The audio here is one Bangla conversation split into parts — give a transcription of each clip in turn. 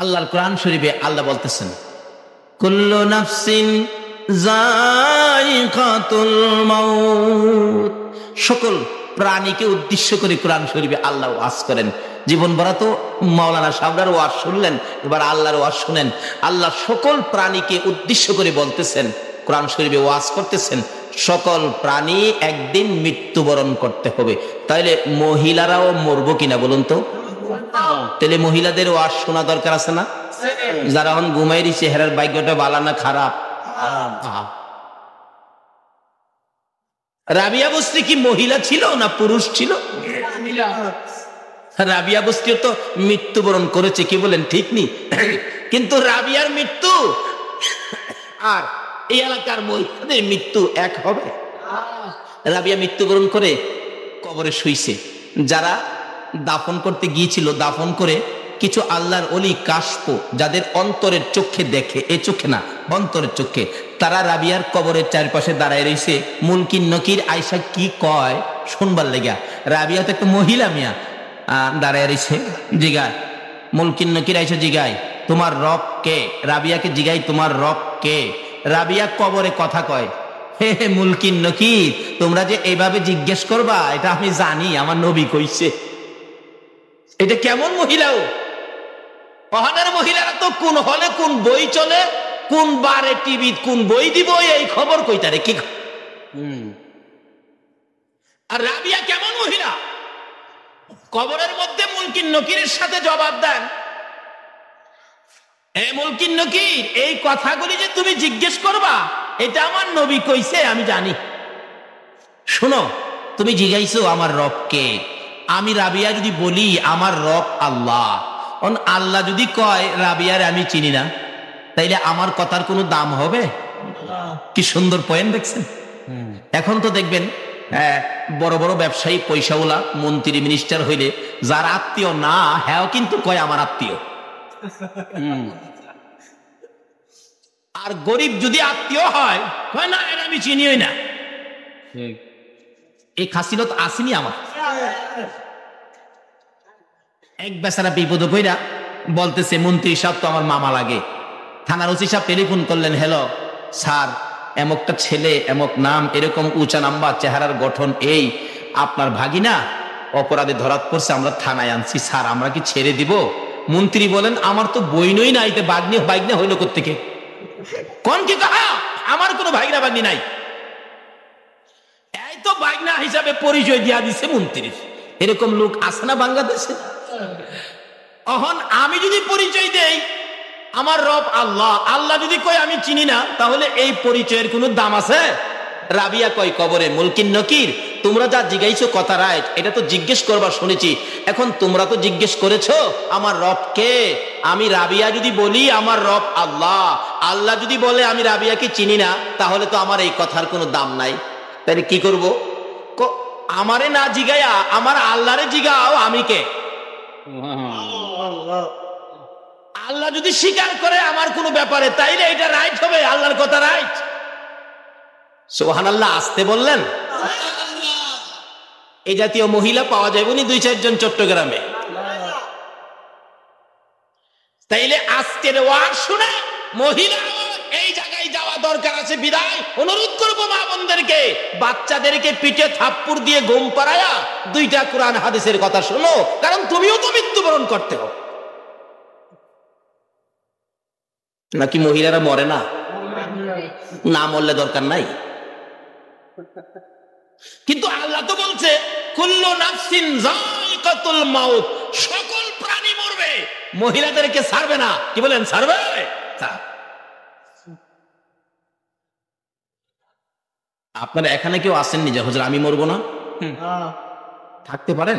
আল্লাহর কোরআন শরীফে আল্লাহ বলতেছেন, কুল্লু নাফসিন যায়িকাতুল মাউত। সকল প্রাণীকে উদ্দেশ্য করে কোরআন শরীফে আল্লাহ ওয়াজ করেন। জীবন ভরা তো মাওলানা সাহেবরার ওয়াজ শুনলেন, এবার আল্লাহর ওয়াজ শুনেন। আল্লাহ সকল প্রাণীকে উদ্দেশ্য করে বলতেছেন, কোরআন শরীফে ওয়াজ করতেছেন, সকল প্রাণী একদিন মৃত্যুবরণ করতে হবে। তাইলে মহিলারাও মরবো কিনা বলুন তো? তাহলে মহিলাদের ওয়াজ শোনা দরকার আছে না? যারা এখন ঘুমাইরি চেহারার ভাগ্যটা ভালো না খারাপ? রাবিয়া বস্তি কি মহিলা ছিল না পুরুষ ছিল? রাবিয়া বস্তিও তো মৃত্যুবরণ করেছে, কি বলেন ঠিক নেই? কিন্তু রাবিয়ার মৃত্যু আর এই এলাকার মহিলাদের মৃত্যু এক হবে? রাবিয়া মৃত্যুবরণ করে কবরে শুইছে। যারা দাফন করতে গিয়েছিল, দাফন করে কিছু আল্লাহর ওলি কাশফ, যাদের অন্তরের চোখে দেখে, এ চোখে না অন্তরের চোখে, তারা রাবিয়ার কবরের চারপাশে দাঁড়ায় রয়েছে। মুনকির নকির আয়সা কি কয় শুনবার লেগা। রাবিয়া তো একটা মহিলা মিয়া, দাঁড়ায় রয়েছে। জিগায় মুনকির নকির আয়সা, জিগায় তোমার রব কে? রাবিয়াকে জিগাই তোমার রব কে? রাবিয়া কবরে কথা কয়, হে হে মুনকির নকির, তোমরা যে এইভাবে জিজ্ঞেস করবা এটা আমি জানি, আমার নবী কইছে। এটা কেমন মহিলাও? ওখানের মহিলারা তো কোন হলে কোন বই চলে, কোন বারে টিভি কোন বই দিব এই খবর কইতারে কি। আর রাবিয়া কেমন মহিলা? কবরের মধ্যে মুনকির নকিরের সাথে জবাব দেন, এ মুনকির নকির, এই কথাগুলি যে তুমি জিজ্ঞেস করবা এটা আমার নবী কইছে আমি জানি। শোনো, তুমি জিজ্ঞাইছো আমার রব কে? আমি রাবিয়া যদি বলি আমার রব আল্লাহ, আল্লাহ যদি কয় রাবিয়ার আমি চিনি না, তাইলে আমার কথার কোনো দাম হবে? কি সুন্দর পয়েন্ট দেখছেন। এখন তো দেখবেন বড় বড় ব্যবসায়ী পয়সাওয়ালা মন্ত্রী মিনিস্টার হইলে যার আত্মীয় না হ্যাঁ কিন্তু কয় আমার আত্মীয়। আর গরিব যদি আত্মীয় হয় কয় না এর আমি চিনিই না। এই খাসিলত আসেনি আমার। এক বেচারা বিপদ কইরা বলতেছে, মন্ত্রী সাহেব তো আমার মামা লাগে। থানার ওসি সাহেব টেলিফোন করলেন, হ্যালো স্যার, এমকটা ছেলে, এমক নাম, এরকম উঁচা নাম্বার, চেহারার গঠন এই, আপনার ভাগিনা অপরাধে ধরাত পড়ছে, আমরা থানায় আনছি স্যার, আমরা কি ছেড়ে দিব? মন্ত্রী বলেন, আমার তো বইনই নাই, বাইগনা হইল কোত্থেকে? কোন কি কাহা? আমার কোনো ভাগনা বাগনি নাই। এই তো ভাগনা হিসাবে পরিচয় দিয়া দিছে মন্ত্রীর। এরকম লোক আছে না বাংলাদেশে? এখন আমি যদি পরিচয় দেই আমার রব আল্লাহ, আল্লাহ যদি কয় আমি চিনি না, তাহলে এই পরিচয়ের কোনো দাম আছে? রাবিয়া কয় কবরে, মুনকির নকির, তোমরা যা জিজ্ঞাইছো কথা রাইট, এটা তো জিজ্ঞেস করবা শুনেছি। এখন তোমরা তো জিজ্ঞেস করেছো আমার রব কে? আমি রাবিয়া যদি বলি আমার রব আল্লাহ, আল্লাহ যদি বলে আমি রাবিয়াকে চিনি না, তাহলে তো আমার এই কথার কোনো দাম নাই। তাহলে কি করব? আমারে না জিগাইয়া আমার আল্লাহরে জিগাও আমি কে? আল্লাহ যদি স্বীকার করে আমার কোনো ব্যাপারে, তাইলে এটা রাইট হবে, আল্লাহর কথা রাইট। সুবহানাল্লাহ আসতে বললেন। এই জাতীয় মহিলা পাওয়া যাবে নি 2-4 জন চট্টগ্রামে। তাইলে আজকের ওয়াজ শুনে মহিলা এই জায়গায় যাওয়া দরকার আছে। বিদায় অনুরোধ করবো মা বোনদেরকে, বাচ্চাদেরকে পিঠে থাপ্পড় দিয়ে ঘুম পাড়ায়া 2টা কোরআন হাদিসের কথা শোনো, কারণ তুমিও তো মৃত্যুবরণ করতে হবে। নাকি মহিলারা মরে না? না মরলে দরকার নাই। কিন্তু আল্লাহ তো বলছে কুল্লু নাফসিন যায়িকাতুল মাউত, সকল প্রাণী মরবে, মহিলাদেরকে ছাড়বে না। কি বলেন, ছাড়বে? আপনারা এখানে কেউ আসেননি যে হুজুর আমি মরবো না? থাকতে পারেন,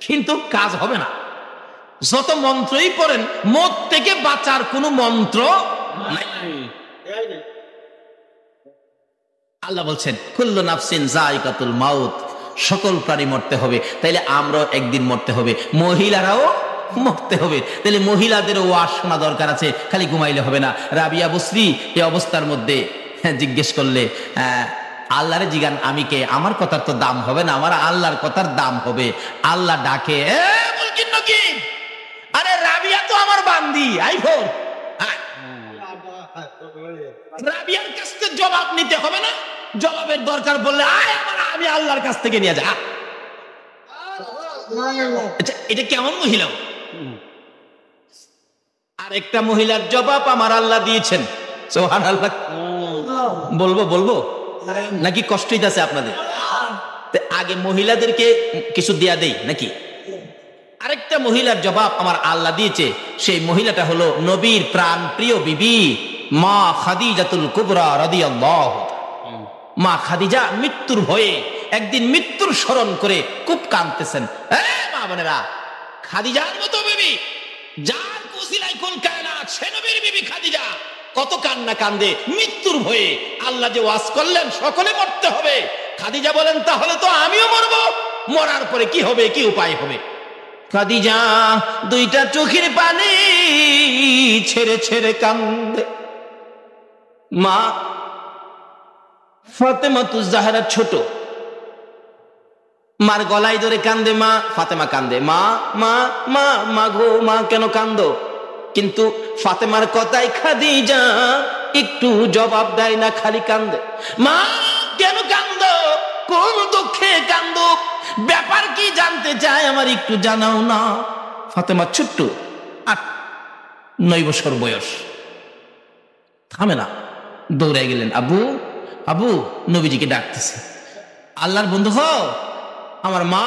কিন্তু কাজ হবে না। যত মন্ত্রই পড়েন, মত থেকে বাঁচার কোনো মন্ত্র নাই। আল্লাহ বলছেন কুল্লু নাফসিন যায়িকাতুল মাউত, সকল প্রাণী মরতে হবে। তাইলে আমরাও একদিন মরতে হবে, মহিলারাও মরতে হবে। তাহলে মহিলাদেরও ওয়াজ শোনা দরকার আছে, খালি ঘুমাইলে হবে না। রাবিয়া বসরি এই অবস্থার মধ্যে জিজ্ঞেস করলে, আল্লাহরে জিগান আমি কে? আমার কথার তো দাম হবে না, আমার আল্লাহর কথার দাম হবে। আল্লাহ ডাকে, এ মুনকির নকির, আরে রাবিয়া তো আমার কান্দি আইফোন। রাবিয়ার কাছ থেকে জবাব নিতে হবে না, জবাবের দরকার বললে আয় আমি আল্লাহর কাছ থেকে নিয়ে যা। আচ্ছা, এটা কেমন মহিলা? আরেকটা মহিলার জবাব আমার আল্লাহ দিয়েছেন, সুবহানাল্লাহ। বলবো নাকি কষ্ট হইতাছে আপনাদের? আগে মহিলাদেরকে কিছু দেয়া দেই নাকি? আরেকটা মহিলার জবাব আমার আল্লাহ দিয়েছে, সেই মহিলাটা হলো নবীর প্রাণ প্রিয় বিবি মা খাদিজাতুল কুবরা রাদিয়াল্লাহু। মা খাদিজা মৃত্যুর ভয়ে একদিন মৃত্যুর স্মরণ করে খুব কাঁদতেছেন। মা বোনেরা, খাদিজার মতো বিবি, যার কুসিলাই কুল কায়নাত, সে নবীর বিবি খাদিজা কত কান্না কান্দে মৃত্যুর ভয়ে। আল্লাহ যে ওয়াজ করলেন সকলে মরতে হবে, খাদিজা বলেন তাহলে তো আমিও মরব, মরার পরে কি হবে, কি উপায় হবে? খাদিজা দুইটা চোখের পানি ছেড়ে ছেড়ে কান্দে। মা ফাতেমাতুজ জাহরা ছোট, মার গলায় ধরে কান্দে মা। ফাতেমা কান্দে, মা মা মা মা গো মা কেন কান্দো? কিন্তু ফাতেমার কথায় খাদিজা একটু জবাব দেয় না, খালি কান্দে। মা কেন কান্দো? কোন দুঃখে কান্দো? ব্যাপার কি জানতে চায়, আমার একটু জানাও না। ফাতেমা ছোট্ট 8-9 বছর বয়স, থামে না, দৌড়ে গেলেন, আবু আবু নবীজিকে ডাকতেছে। আল্লাহর বন্ধু হো, আমার মা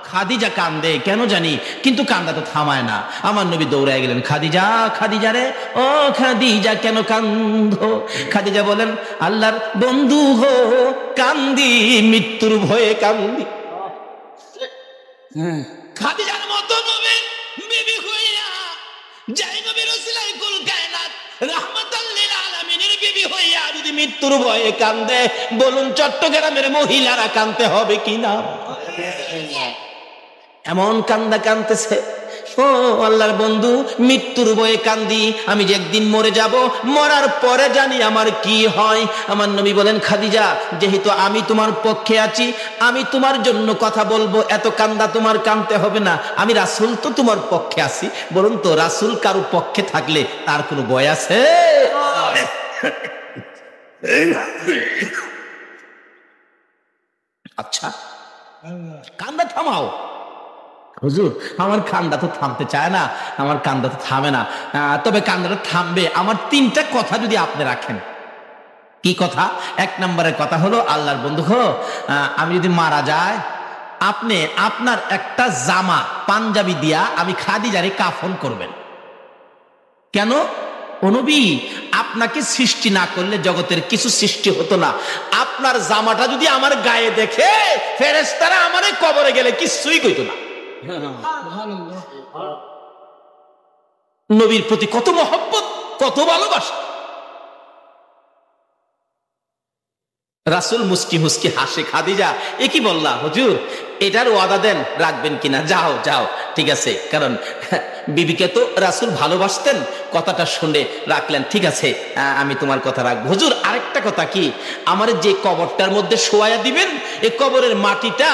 খাদিজা কান্দে কেন জানি, কিন্তু কান্দা তো থামায় না। আমার নবী দৌড়ায় গেলেন, খাদিজা খাদিজা রে, ও খাদিজা কেন কান্দো? খাদিজা বলেন, আল্লাহর বন্ধু হো কান্দি মৃত্যুর ভয়ে কান্দি। খাদিজার মতো নবীর বিবি হইয়া, যাই নবীর ওসিলায় কুল কায়নাত রাহমাতাল লিল আলামিনের বিবি হইয়া যদি মৃত্যুর ভয়ে কান্দে, বলুন চট্টগ্রামের মহিলারা কান্দতে হবে কিনা? এমন কান্দা কান্দতেছে, ও আল্লাহর বন্ধু মৃত্যুর ভয়ে কান্দি, আমি যে একদিন মরে যাব, মরার পরে জানি আমার কি হয়। আমার নবী বলেন, খাদিজা যেহেতু আমি তোমার পক্ষে আছি, আমি তোমার জন্য কথা বলবো, এত কান্দা তোমার কান্দতে হবে না, আমি রাসূল তো তোমার পক্ষে আছি। বলুন তো, রাসূল কারো পক্ষে থাকলে তার কোনো ভয় আছে? আচ্ছা কান্দা থামাও। হুজুর আমার কান্দা তো থামতে চায় না, আমার কান্দা তো থামে না, তবে কান্দাটা থামবে আমার 3টা কথা যদি আপনি রাখেন। কি কথা? 1 নম্বরের কথা হলো, আল্লাহর বন্ধু হো, আমি যদি মারা যায়, আপনি আপনার একটা জামা পাঞ্জাবি দিয়া আমি খাদিজারে কাফন করবেন। কেন? ও নবী, আপনাকে সৃষ্টি না করলে জগতের কিছু সৃষ্টি হতো না। আপনার জামাটা যদি আমার গায়ে দেখে, ফেরেশতারা আমারে কবরে গেলে কিছুই কইতো না। নবীর প্রতি কত মহব্বত, কত ভালোবাসা। রাসূল মুস্কি মুস্কি হাসে। খাদিজা এ কি বললা হুজুর, এটার ওয়াদা দেন রাখবেন কিনা? যাও যাও, ঠিক আছে, কারণ বিবিকে তো রাসূল ভালোবাসতেন, কথাটা শুনে রাখলেন। ঠিক আছে, আমি তোমার কথা রাখবো। হুজুর আরেকটা কথা, কি আমার যে কবরটার মধ্যে শোয়া দিবেন, এই কবরের মাটিটা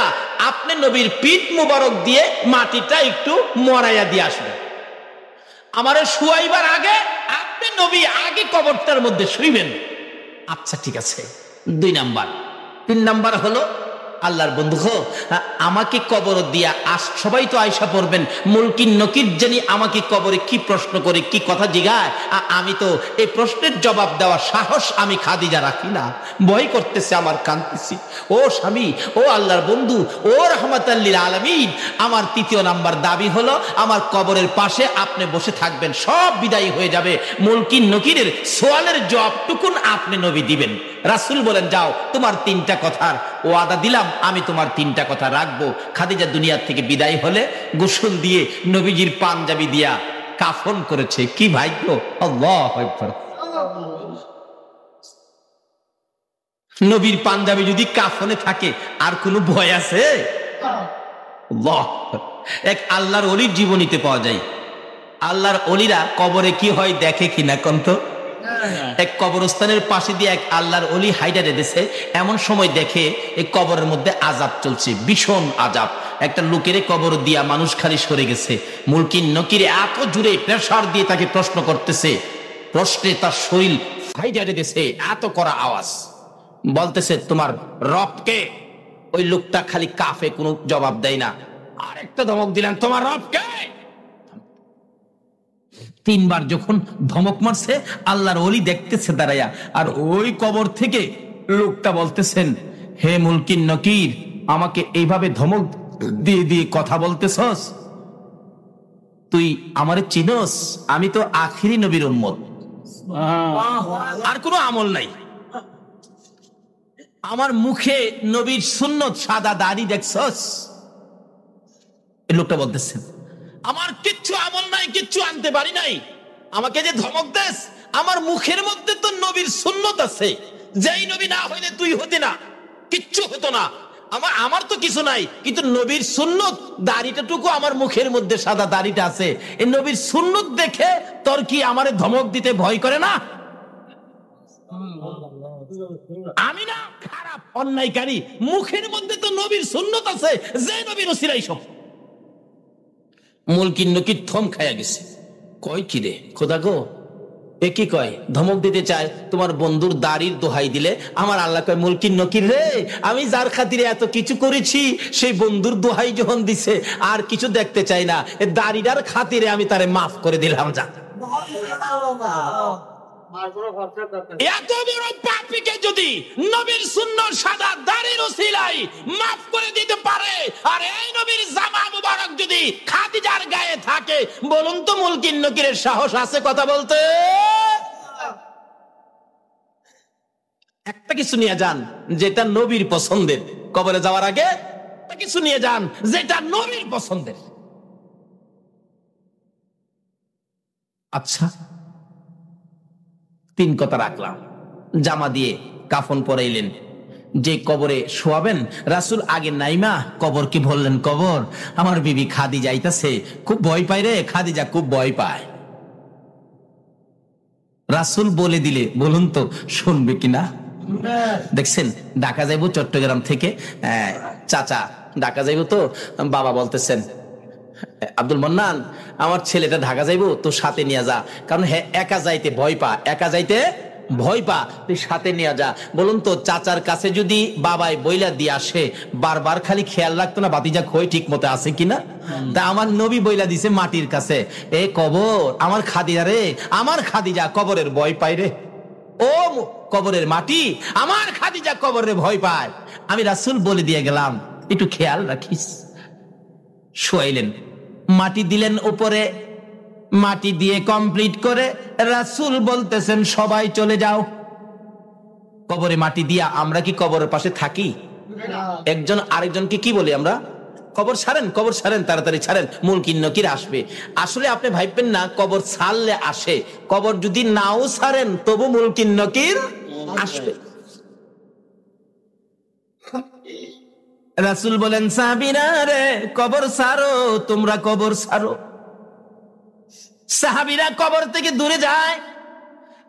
আপনি নবীর পিঠ মুবারক দিয়ে মাটিটা একটু মরাইয়া দিয়ে আসবেন। আমার শুয়াইবার আগে আপনি নবী আগে কবরটার মধ্যে শুইবেন। আচ্ছা ঠিক আছে। 2 নাম্বার। 3 নাম্বার হলো, আল্লাহর বন্ধু হো, আমাকে কবর দিয়া সবাই তো আয়সা পড়বেন, মুলকিন নকির জানি আমাকে কবরে কি প্রশ্ন করে, কি কথা জিগায়, আমি তো এই প্রশ্নের জবাব দেওয়ার সাহস আমি খাদিজা রাখি না, ভয় করতেছে, আমার কাঁদতেছি। ও স্বামী, ও আল্লাহর বন্ধু, ও রাহমাতাল লিল আলামিন, আমার 3য় নাম্বার দাবি হলো, আমার কবরের পাশে আপনি বসে থাকবেন, সব বিদায়ী হয়ে যাবে, মুলকিন নকিরের সোয়ালের জবাবটুকুন আপনি নবী দিবেন। রাসূল বলেন, যাও, তোমার 3টা কথার ওয়াদা দিলাম, আমি তোমার 3টা কথা রাখবো। খাদিজা দুনিয়ার থেকে বিদায় হলে গোসল দিয়ে নবীজির পাঞ্জাবি দিয়া কাফন করেছে। কি ভাগ্য! আল্লাহু আকবার। নবীর পাঞ্জাবি যদি কাফনে থাকে আর কোনো ভয় আছে? আল্লাহ। এক আল্লাহর ওলির জীবনীতে পাওয়া যায়, আল্লাহর ওলিরা কবরে কি হয় দেখে কিনা কন্ত। এক কবরস্থানের পাশে দিয়ে এক আল্লাহর ওলি হাইডা দিতেছে, এমন সময় দেখে এই কবরের মধ্যে আযাব চলছে, ভীষণ আযাব। একটা লোকের কবর দিয়া মানুষ খালি সরে গেছে। মুলকিন নকির এত জুড়ে প্রেসার দিয়ে তাকে প্রশ্ন করতেছে, প্রশ্নে তার শরীর ফাইডারে গেছে, এত করা আওয়াজ। বলতেছে তোমার রবকে। ওই লোকটা খালি কাফে, কোনো জবাব দেয় না। আরেকটা ধমক দিলেন, তোমার রবকে। তিনবার যখন ধমক মারছে, আল্লাহর ওলি দেখতেছে দাঁড়াইয়া, আর ওই কবর থেকে লোকটা বলতেছেন, হে মুলকিন নকির, আমাকে এইভাবে ধমক দিয়ে দিয়ে কথা বলতেছস? তুই আমারে চিনস? আমি তো আখিরি নবীর উম্মত, আর কোনো আমল নাই। আমার মুখে নবীর সুন্নত, সাদা দাড়ি দেখছস? এই লোকটা বলতেছেন, আমার কিচ্ছু আমল নাই, কিচ্ছু আনতে পারি নাই, আমাকে যে ধমক দেস, আমার মুখের মধ্যে তো নবীর সুন্নত আছে, যেই নবী না হইলে তুই হতি না, কিচ্ছু হতো না। আমার তো কিছু নাই, কিন্তু নবীর সুন্নত, দাড়িটাটুকু আমার মুখের মধ্যে, সাদা দাড়িটা আছে, এই নবীর সুন্নত দেখে তোর কি আমারে ধমক দিতে ভয় করে না? আমি না খারাপ অন্যায়কারী, মুখের মধ্যে তো নবীর সুন্নত আছে, যে নবীর ওসিলাই সব। মুলকিন নকির থম খায়া গেছে, কয় কি রে খোদা গো, এ কি কয়? ধমক দিতে চায়, তোমার বন্ধুর দাড়ির দোহাই দিলে আমার আল্লাহ কয়, মুলকিন নকির রে, আমি যার খাতিরে এত কিছু করেছি, সেই বন্ধুর দোহাই যখন দিছে, আর কিছু দেখতে চাই না, দাড়িটার খাতিরে আমি তারে মাফ করে দিলাম। যা, এত বড় পাপীকে যদি নবীর সুন্নাহ সাদা দাড়ির ওসিলাই মাফ করে দিতে পারে, আর এই নবীর জামা মুবারক যদি খাদিজার গায়ে থাকে, বলুন তো মুলকিন নকিরের সাহস আছে কথা বলতে? একটা কিছু নিয়ে যান যেটা নবীর পছন্দের, কবরে যাওয়ার আগে একটা কিছু নিয়ে যান যেটা নবীর পছন্দের। আচ্ছা, তিন কথা রাখলাম। জামা দিয়ে কাফন পরাইলেন, যে কবরে শোয়াবেন, রাসূল আগে নাইমা কবরকে বললেন, কবর, আমার বিবি খাদিজা আইতাছে, খুব ভয় পায় রে, খাদিজা খুব ভয় পায়। রাসূল বলে দিলে বলুন তো শুনবে কিনা? দেখছেন, ঢাকা যাইব চট্টগ্রাম থেকে, চাচা ঢাকা যাইব, তো বাবা বলতেছেন, আব্দুল মান্নান, আমার ছেলেটা ঢাকা যাইব, তো সাথে নিয়ে যা, কারণ হ্যাঁ একা যাইতে ভয় পা, একা যাইতে ভয় পা, তুই সাথে নিয়ে যা। বলুন তো চাচার কাছে যদি বাবাই বইলা দিয়ে আসে, বারবার খালি খেয়াল রাখতো না বাতিজা খই ঠিক মতো আছে কিনা? তা আমার নবী বইলা দিছে মাটির কাছে, এ কবর, আমার খাদিজা রে, আমার খাদিজা কবরের ভয় পায় রে, ও কবরের মাটি, আমার খাদিজা কবরের ভয় পায়, আমি রাসূল বলে দিয়ে গেলাম, একটু খেয়াল রাখিস। শোয়াইলেন, মাটি দিলেন উপরে, মাটি দিয়ে কমপ্লিট করে রাসূল বলতেছেন, সবাই চলে যাও। কবরে মাটি দিয়া আমরা কি কবরের পাশে থাকি? একজন আরেকজনকে কি বলি আমরা? কবর ছাড়েন, কবর ছাড়েন, তাড়াতাড়ি ছাড়েন, মুলকিন নকির আসবে। আসলে আপনি ভাববেন না কবর ছাড়লে আসে, কবর যদি নাও ছাড়েন তবু মুলকিন নকির আসবে। রাসূল বলেন, সাহাবীরা রে, কবর ছাড়ো, তোমরা কবর ছাড়ো। সাহাবীরা কবর থেকে দূরে যায়,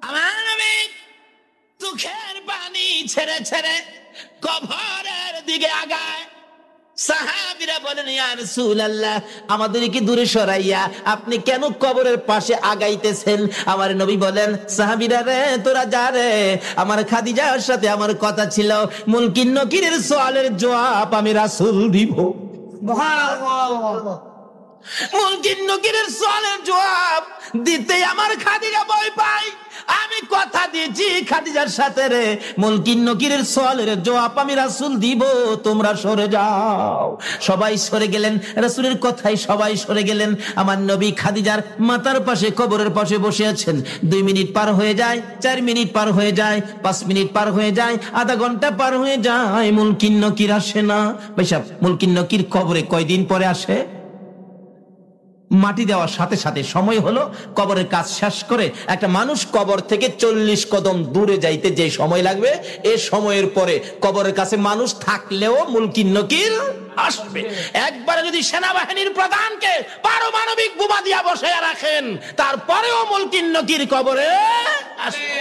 আমার নবী চোখের পানি ছেড়ে ছেড়ে কবরের দিকে আগায়। সাহাবীরা বলেন, ইয়া রাসূলুল্লাহ, আমাদের কি দূরে সরাইয়া আপনি কেন কবরের পাশে আগাইতেছেন? আমার নবী বলেন, সাহাবীরা রে, তোরা যা রে, আমার খাদিজার সাথে আমার কথা ছিল, মুলকিন নকিরের সওয়ালের জবাব আমি রাসূল দিব। মুলকিন নকিরের সওয়ালের জবাব দিতে আমার খাদিজা ভয় পায়, আমি কথা দিয়েছি খাদিজার সাথে রে, মুলকিন নকিরের সওয়ালের জবাব আমি রাসূল দিব, তোমরা সরে যাও। সবাই সরে গেলেন, রাসূলের কথাই সবাই সরে গেলেন। আমার নবী খাদিজার মাথার পাশে, কবরের পাশে বসে আছেন। 2 মিনিট পার হয়ে যায়, 4 মিনিট পার হয়ে যায়, 5 মিনিট পার হয়ে যায়, আধা ঘন্টা পার হয়ে যায়, মুলকিন নকির আসে না। ভাই সাহেব, মুলকিন নকির কবরে কয়দিন পরে আসে? মাটি দেওয়ার সাথে সাথে সময় হলো, কবরের কাজ শেষ করে একটা মানুষ কবর থেকে 40 কদম দূরে যাইতে যে সময় লাগবে, এই সময়ের পরে কবরের কাছে মানুষ থাকলেও মুলকিন নকির আসবে। একবারে যদি সেনাবাহিনীর প্রধানকে পারমাণবিক বোমা দিয়া বসায়া রাখেন, তারপরেও মুলকিন নকির কবরে আসবে।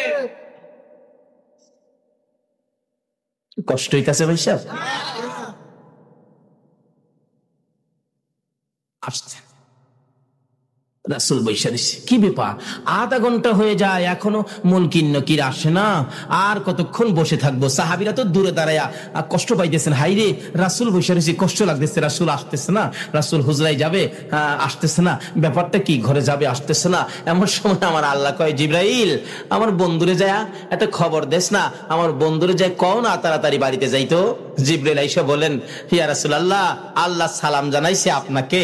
কষ্ট হইতাছে ভাই সাহেব? আসছেন। রাসূল বৈশা দিছে, কি ব্যাপার, আধা ঘন্টা হয়ে যায় এখনো মুনকির নকির আসে না, আর কতক্ষণ বসে থাকবো? সাহাবীরা তো দূরে দাঁড়ায়া কষ্ট পাইতেছেন, হাইরে রাসূল বৈশা দিছে, কষ্ট লাগতেছে, রাসূল আসতেছে না, রাসূল হুজরায় যাবে আসতেছে না, ব্যাপারটা কি, ঘরে যাবে আসতেছে না। এমন সময় আমার আল্লাহ কয়, জিবরাইল আমার বন্ধুরে যায় একটা খবর দেস না, আমার বন্ধুরে যায় কও না তাড়াতাড়ি বাড়িতে যাইতো। জিবরাইল আইসা বলেন, ইয়া রাসূলুল্লাহ, আল্লাহ সালাম জানাইছে আপনাকে,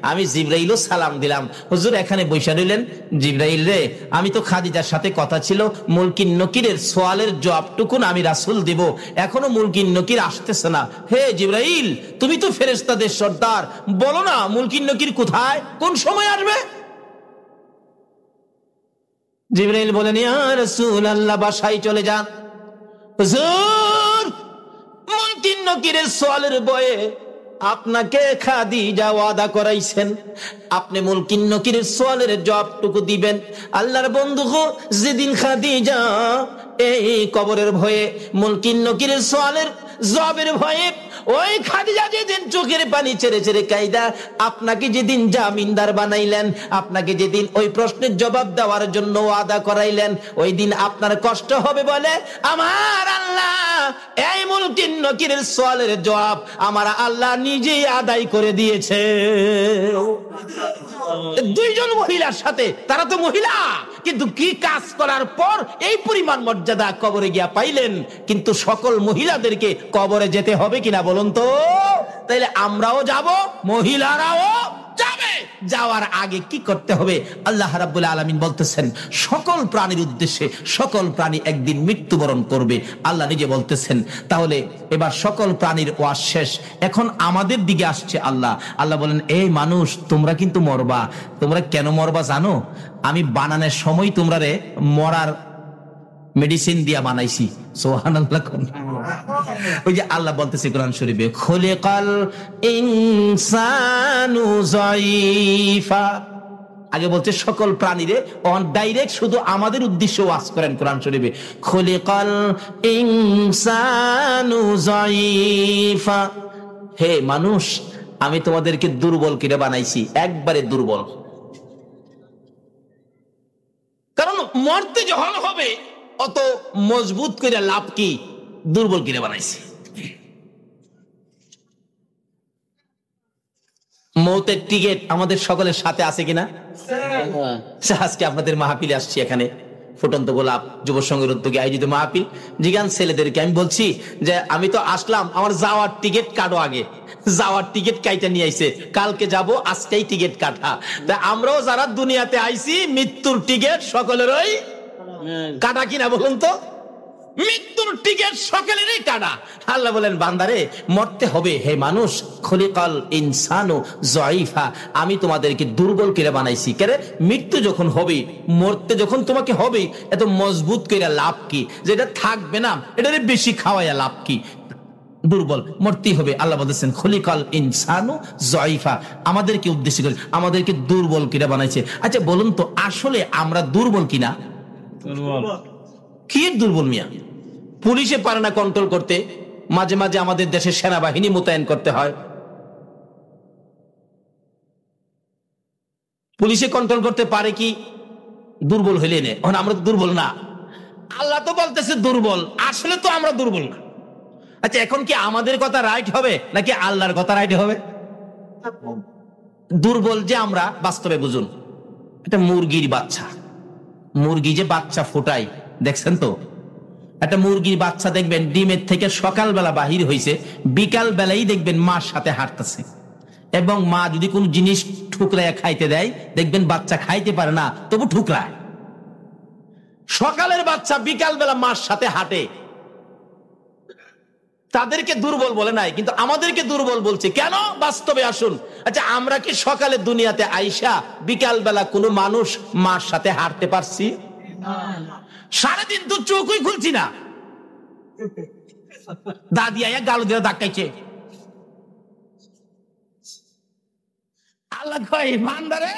আমি জিবরাইলও সালাম দিলাম, হুজুর এখানে বৈশা রইলেন। জিবরাইল রে, আমি তো খাদিজার সাথে কথা ছিল মুলকিন নকিরের সোয়ালের জবাবটুকুন আমি রাসূল দিব, এখনো মুলকিন নকির আসতেছে না। হে জিবরাইল, তুমি তো ফেরেশতাদের সর্দার, বলো না মুলকিন নকির কোথায়, কোন সময় আসবে? জিবরাইল বলেন, ইয়া রাসূলুল্লাহ বাসায় চলে যান। হুজুর মুলকিন নকিরের সোয়ালের বয়ে আপনাকে খাদিজা ওয়াদা করাইছেন, আপনি মুলকিন নকিরের সোয়ালের জবাবটুকু দিবেন। আল্লাহর বন্ধু গো, যেদিন খাদিজা এই কবরের ভয়ে মুলকিন নকিরের সোয়ালের জবাবের ভয়ে ওই খাদিজা যেদিন চোখের পানি ছেড়ে ছেড়ে কাইদা আপনাকে যেদিন জামিনদার বানাইলেন, আপনাকে যেদিন ওই প্রশ্নের জবাব দেওয়ার জন্য ওয়াদা করাইলেন, ওই দিন আপনার কষ্ট হবে বলে আমার আল্লাহ এই মুলকিন নকিরের সোয়ালের জবাব আমার আল্লাহ নিজেই আদায় করে দিয়েছে। দুইজন মহিলার সাথে, তারা তো মহিলা, কিন্তু কি কাজ করার পর এই পরিমাণ মর্যাদা কবরে গিয়া পাইলেন। কিন্তু সকল মহিলাদেরকে কবরে যেতে হবে কিনা বলুন তো? তাইলে আমরাও যাব, মহিলারাও যাবে। যাওয়ার আগে কি করতে হবে? আল্লাহ রাব্বুল আলামিন বলতেছেন সকল প্রাণীর উদ্দেশ্যে, সকল প্রাণী একদিন মৃত্যুবরণ করবে। আল্লাহ নিজে বলতেছেন, তাহলে এবার সকল প্রাণীর ওয়াজ শেষ, এখন আমাদের দিকে আসছে আল্লাহ। আল্লাহ বলেন, এই মানুষ তোমরা কিন্তু মরবা। তোমরা কেন মরবা জানো? আমি বানানোর সময় তোমরা রে মরার মেডিসিন দিয়া বানাইছি। সুবহানাল্লাহ। ওই যে আল্লাহ বলতেছে কোরআন শরীফে, খুলিকাল ইনসানু যায়ীফা, আগে বলছে সকল প্রাণীরে, অন ডাইরেক্ট শুধু আমাদের উদ্দেশ্যে ওয়াজ করেন কোরআন শরীফে, খুলিকাল ইনসানু যায়ীফা, হে মানুষ আমি তোমাদেরকে দুর্বল করে বানাইছি, একবারে দুর্বল। কারণ মরতে যখন হবে অত মজবুত করে লাভ কি, দুর্বল করে বানাইছি। মৌতের টিকেট আমাদের সকলের সাথে আছে কিনা? আজকে আপনাদের মাহফিলে আসছি, এখানে ফুটন্ত গোলাপ যুব সংঘের উদ্যোগে আয়োজিত মাহফিল। জিগান ছেলেদেরকে আমি বলছি যে আমি তো আসলাম, আমার যাওয়ার টিকিট কাটো, আগে যাওয়ার টিকিট কাইটা নিয়ে আইছে, কালকে যাব, আজকেই টিকিট কাটা। তা আমরাও যারা দুনিয়াতে আইছি মৃত্যুর টিকিট সকলেরই কাটা কিনা বলুন তো? মৃত্যুর টিকিট সকলেরই কাটা। আল্লাহ বলেন, বান্দারে মরতে হবে। হে মানুষ, খলিকাল ইনসানু যায়ীফা, আমি তোমাদেরকে দুর্বল করে বানাইছি। কেন? মৃত্যু যখন হবে, মরতে যখন তোমাকে হবে, এত মজবুত করে লাভ কি? যেটা থাকবে না এটারে বেশি খাওয়াইয়া লাভ কি? দুর্বল, মরতেই হবে। আল্লাহ বলতেছেন খলিকাল ইনসানু যায়ীফা, আমাদেরকে উদ্দেশ্য করে আমাদেরকে দুর্বল করে বানাইছে। আচ্ছা বলুন তো, আসলে আমরা দুর্বল কিনা? কি দুর্বল মিয়া? পুলিশে পারে না কন্ট্রোল করতে, মাঝে মাঝে আমাদের দেশে সেনাবাহিনী মোতায়েন করতে হয়। পুলিশে কন্ট্রোল করতে পারে কি? দুর্বল হইলে নে, আমরা তো দুর্বল না। আল্লাহ তো বলতেছে দুর্বল, আসলে তো আমরা দুর্বল না। আচ্ছা এখন কি আমাদের কথা রাইট হবে নাকি আল্লাহর কথা রাইট হবে? দুর্বল যে আমরা, বাস্তবে বুঝুন, একটা মুরগির বাচ্চা, মুরগি যে বাচ্চা ফোটায় দেখছেন তো? একটা মুরগির বাচ্চা দেখবেন ডিমের থেকে সকালবেলা বাহির হয়েছে, বিকাল বেলায় দেখবেন মার সাথে হাঁটতেছে, এবং মা যদি কোন জিনিস ঠুকরায় খাইতে দেয় দেখবেন বাচ্চা খাইতে পারে না, তবু ঠুকরায়। সকালের বাচ্চা বিকাল বেলা মার সাথে হাঁটে, তাদেরকে দুর্বল বলে নাই, কিন্তু আমাদেরকে দুর্বল বলছে কেন? বাস্তবে আসুন। আচ্ছা আমরা কি সকালে দুনিয়াতে আইসা বিকাল বেলা কোনো মানুষ মার সাথে হাঁটতে পারছি? সারাদিন তো চোখই খুলছি না, দাদি আয়া গালু দিয়ে ধাক্কাইছে। আল্লাহ কয়, বান্দারে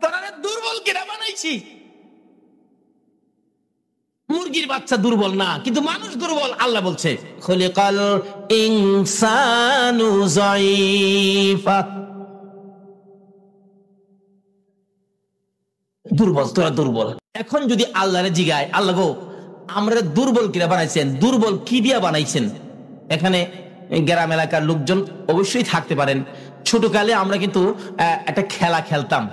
তোরা দুর্বল কিনা বানাইছি। মুরগির বাচ্চা দুর্বল না, কিন্তু মানুষ দুর্বল। আল্লাহ বলছে খলিকাল ইনসানু যায়ীফা, দুর্বল, তোরা দুর্বল। এখন যদি আল্লাহরে জিগায়, আল্লাহ গো আমরা দুর্বল কিরা বানাইছেন, দুর্বল কি দিয়া বানাইছেন? এখানে গ্রাম এলাকার লোকজন অবশ্যই থাকতে পারেন। ছোটকালে আমরা কিন্তু একটা খেলা খেলতাম,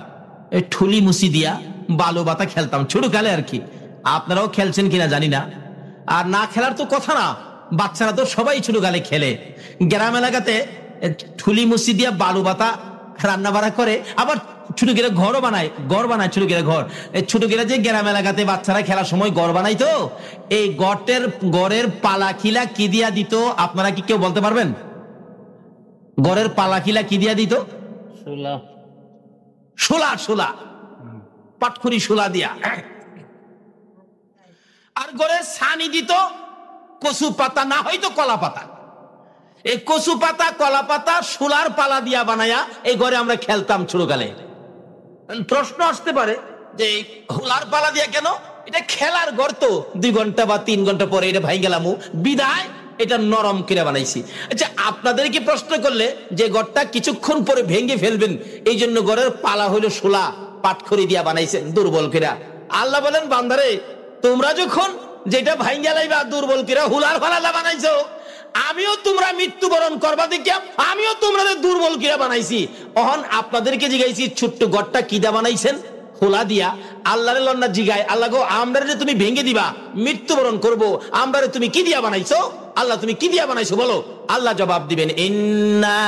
ঠুলি মুসি দিয়া বালু বাতা খেলতাম ছোটকালে আর কি। আপনারাও খেলছেন কিনা জানি না। আর না খেলার তো কথা না, বাচ্চারা তো সবাই ছোটকালে খেলে। গ্রাম এলাকাতে ঠুলি মুসি দিয়া বালু বাতা রান্না বাড়া করে, আবার ছোট গেলে ঘরও বানায়, ঘর বানায় ছোট গেলে ঘর। এই ছোট গেলে যে গ্রাম এলাকাতে বাচ্চারা খেলার সময় ঘর বানাইতো, এই গড়ের পালা খিলা কি দিয়া দিত আপনারা কি কেউ বলতে পারবেন? গড়ের পালা খিলা কি দিয়া দিত? শোলা, পাটখড়ি শোলা দিয়া। আর গড়ের ছানি দিত কচু পাতা, না হয়তো কলা পাতা। এই কচু পাতা, কলা পাতা, শোলার পালা দিয়া বানায়া এই ঘরে আমরা খেলতাম ছোটকালে। প্রশ্ন আসতে পারে যে হুলার পালা দিয়া কেন? এটা খেলার ঘর তো, 2 ঘন্টা বা 3 ঘন্টা পরে এটা ভাই গেলাম, বিদায় এটা নরম করে বানাইছি। আচ্ছা, আপনাদেরকে প্রশ্ন করলে যে ঘরটা কিছুক্ষণ পরে ভেঙে ফেলবেন, এই জন্য ঘরের পালা হইলো শোলা, পাটখড়ি দিয়া বানাইছেন দুর্বল কিরা। আল্লাহ বলেন বান্দারে, তোমরা যখন যেটা ভাই গেলাইবা দুর্বল কিরা হুলার পালা বানাইছো, আমিও তোমরা মৃত্যুবরণ করবা দেখিয়া আমিও তোমাদের দুর্বল কিরা বানাইছি। অহন আপনাদেরকে জিগাইছি ছোট্ট ঘরটা কি দা বানাইছেন? হোলা দিয়া। আল্লাহরে লন্না জিগায়, আল্লাহ গো আমরা যে তুমি ভেঙে দিবা, মৃত্যুবরণ করব, আমরা তুমি কি দিয়া বানাইছো? আল্লাহ তুমি কি দিয়া বানাইছো বলো? আল্লাহ জবাব দিবেন, ইন্না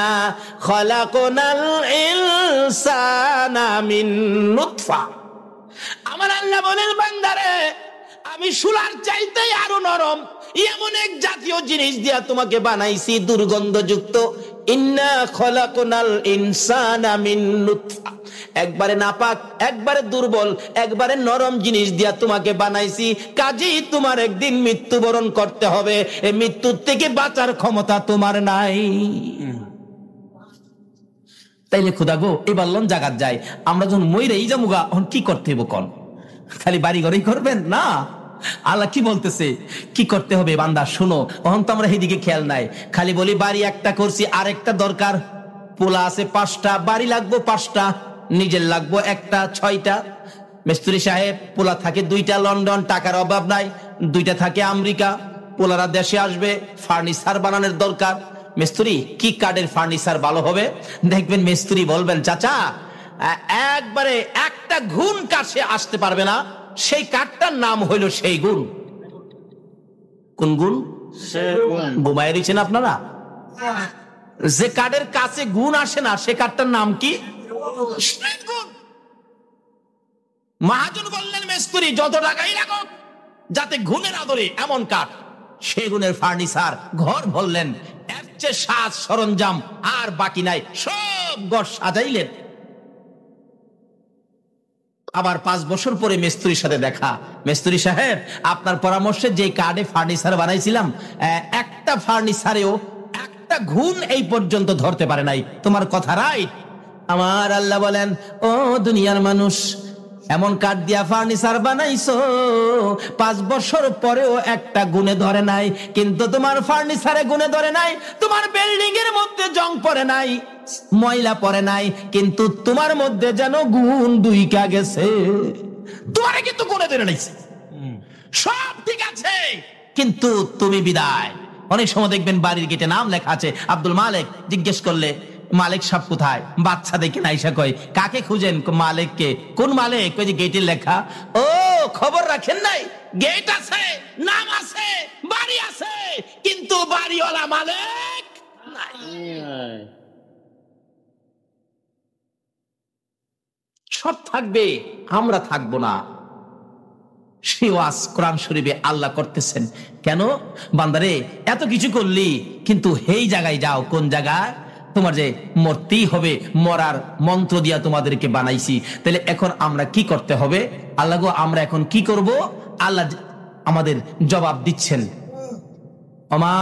খালাকনাল ইনসানা মিন নুতফা। আমার আল্লাহ বলেন বান্দারে, আমি শোলার চাইতে আরো নরম এমন এক জাতীয় জিনিস দিয়া তোমাকে বানাইছি দুর্গন্ধযুক্ত। ইন্না খলাকনাল ইনসানা মিন নুতফা, একবারে নাপাক, একবারে দুর্বল, একবারে নরম জিনিস দিয়া তোমাকে বানাইছি। কাজেই তোমার একদিন মৃত্যুবরণ করতে হবে, এই মৃত্যুর থেকে বাঁচার ক্ষমতা তোমার নাই। তাইলে খুদা গো এবার লন জাগাত যায়, আমরা যখন মইরেই যামুগা এখন কি করতে হইব কোন? খালি বাড়ি ঘরেই করবেন না? আল্লাহ কি বলতেছে, কি করতে হবে বান্দা শুনো। তখন তো আমরা এইদিকে খেয়াল নাই, খালি বলি বাড়ি একটা করছি, আরেকটা দরকার। পোলা আছে 5টা, বাড়ি লাগবো 5টা, নিজের লাগবো 1টা, 6টা। মিস্ত্রি সাহেব পোলা থাকে 2টা লন্ডন, টাকার অভাব নাই, 2টা থাকে আমেরিকা। পোলারা দেশে আসবে, ফার্নিচার বানানোর দরকার। মিস্ত্রি কি কাঠের ফার্নিচার ভালো হবে? দেখবেন মিস্ত্রি বলবেন, চাচা একবারে একটা ঘুণ কাছে আসতে পারবে না, সেই কাঠটার নাম হইল সেই গুণ। কোন গুণ? ঘুমায় দিচ্ছেন আপনারা? যে কাঠের কাছে গুণ আসে না, সে কাঠটার নাম কি? গুণ। মহাজন বললেন মিস্ত্রি যত টাকাই রাখো যাতে গুণের আদরে এমন কাঠ, সেগুনের ফার্নিচার ঘর বললেন। এর চেয়ে সাজ সরঞ্জাম আর বাকি নাই, সব ঘর সাজাইলেন। আবার 5 বছর পরে মিস্ত্রির সাথে দেখা, মিস্ত্রি সাহেব আপনার পরামর্শে যে কাঠে ফার্নিচার বানাইছিলাম, একটা ফার্নিচারেও একটা ঘুণ এই পর্যন্ত ধরতে পারে নাই। তোমার কথা রাইট। আমার আল্লাহ বলেন, ও দুনিয়ার মানুষ, এমন কাঠ দিয়া ফার্নিচার বানাইছো 5 বছর পরেও একটা গুণে ধরে নাই। কিন্তু তোমার ফার্নিচারে গুণে ধরে নাই, তোমার বিল্ডিং এর মধ্যে জং পড়ে নাই, ময়লা পড়ে নাই, কিন্তু তোমার মধ্যে যেন গুণ 2 গেছে। তোমারে কিন্তু গুণে ধরে নাইছে, সব ঠিক আছে, কিন্তু তুমি বিদায়। অনেক সময় দেখবেন বাড়ির গেটে নাম লেখা আছে আব্দুল মালিক, জিজ্ঞেস করলে মালিক সাহেব কোথায়? বাচ্চা দেখে নাইসা কয়, কাকে খুঁজেন? মালিককে। কোন মালিক? ওই যে গেটে লেখা। ও খবর রাখেন নাই? গেট আছে, নাম আছে, বাড়ি আছে, কিন্তু বাড়িওয়ালা মালিক নাই। সব থাকবে, আমরা থাকবো না। সেই ওয়াজ কোরআন শরীফে আল্লাহ করতেছেন। কেন বান্দারে এত কিছু করলি, কিন্তু এই জায়গায় যাও, কোন জায়গায়? তোমার যে মরতেই হবে, মরার মন্ত্র দিয়া তোমাদেরকে বানাইছি। তাহলে এখন আমরা কি করতে হবে? আল্লাহ গো আমরা এখন কি করব? আল্লাহ আমাদের জবাব দিচ্ছেন, ওমা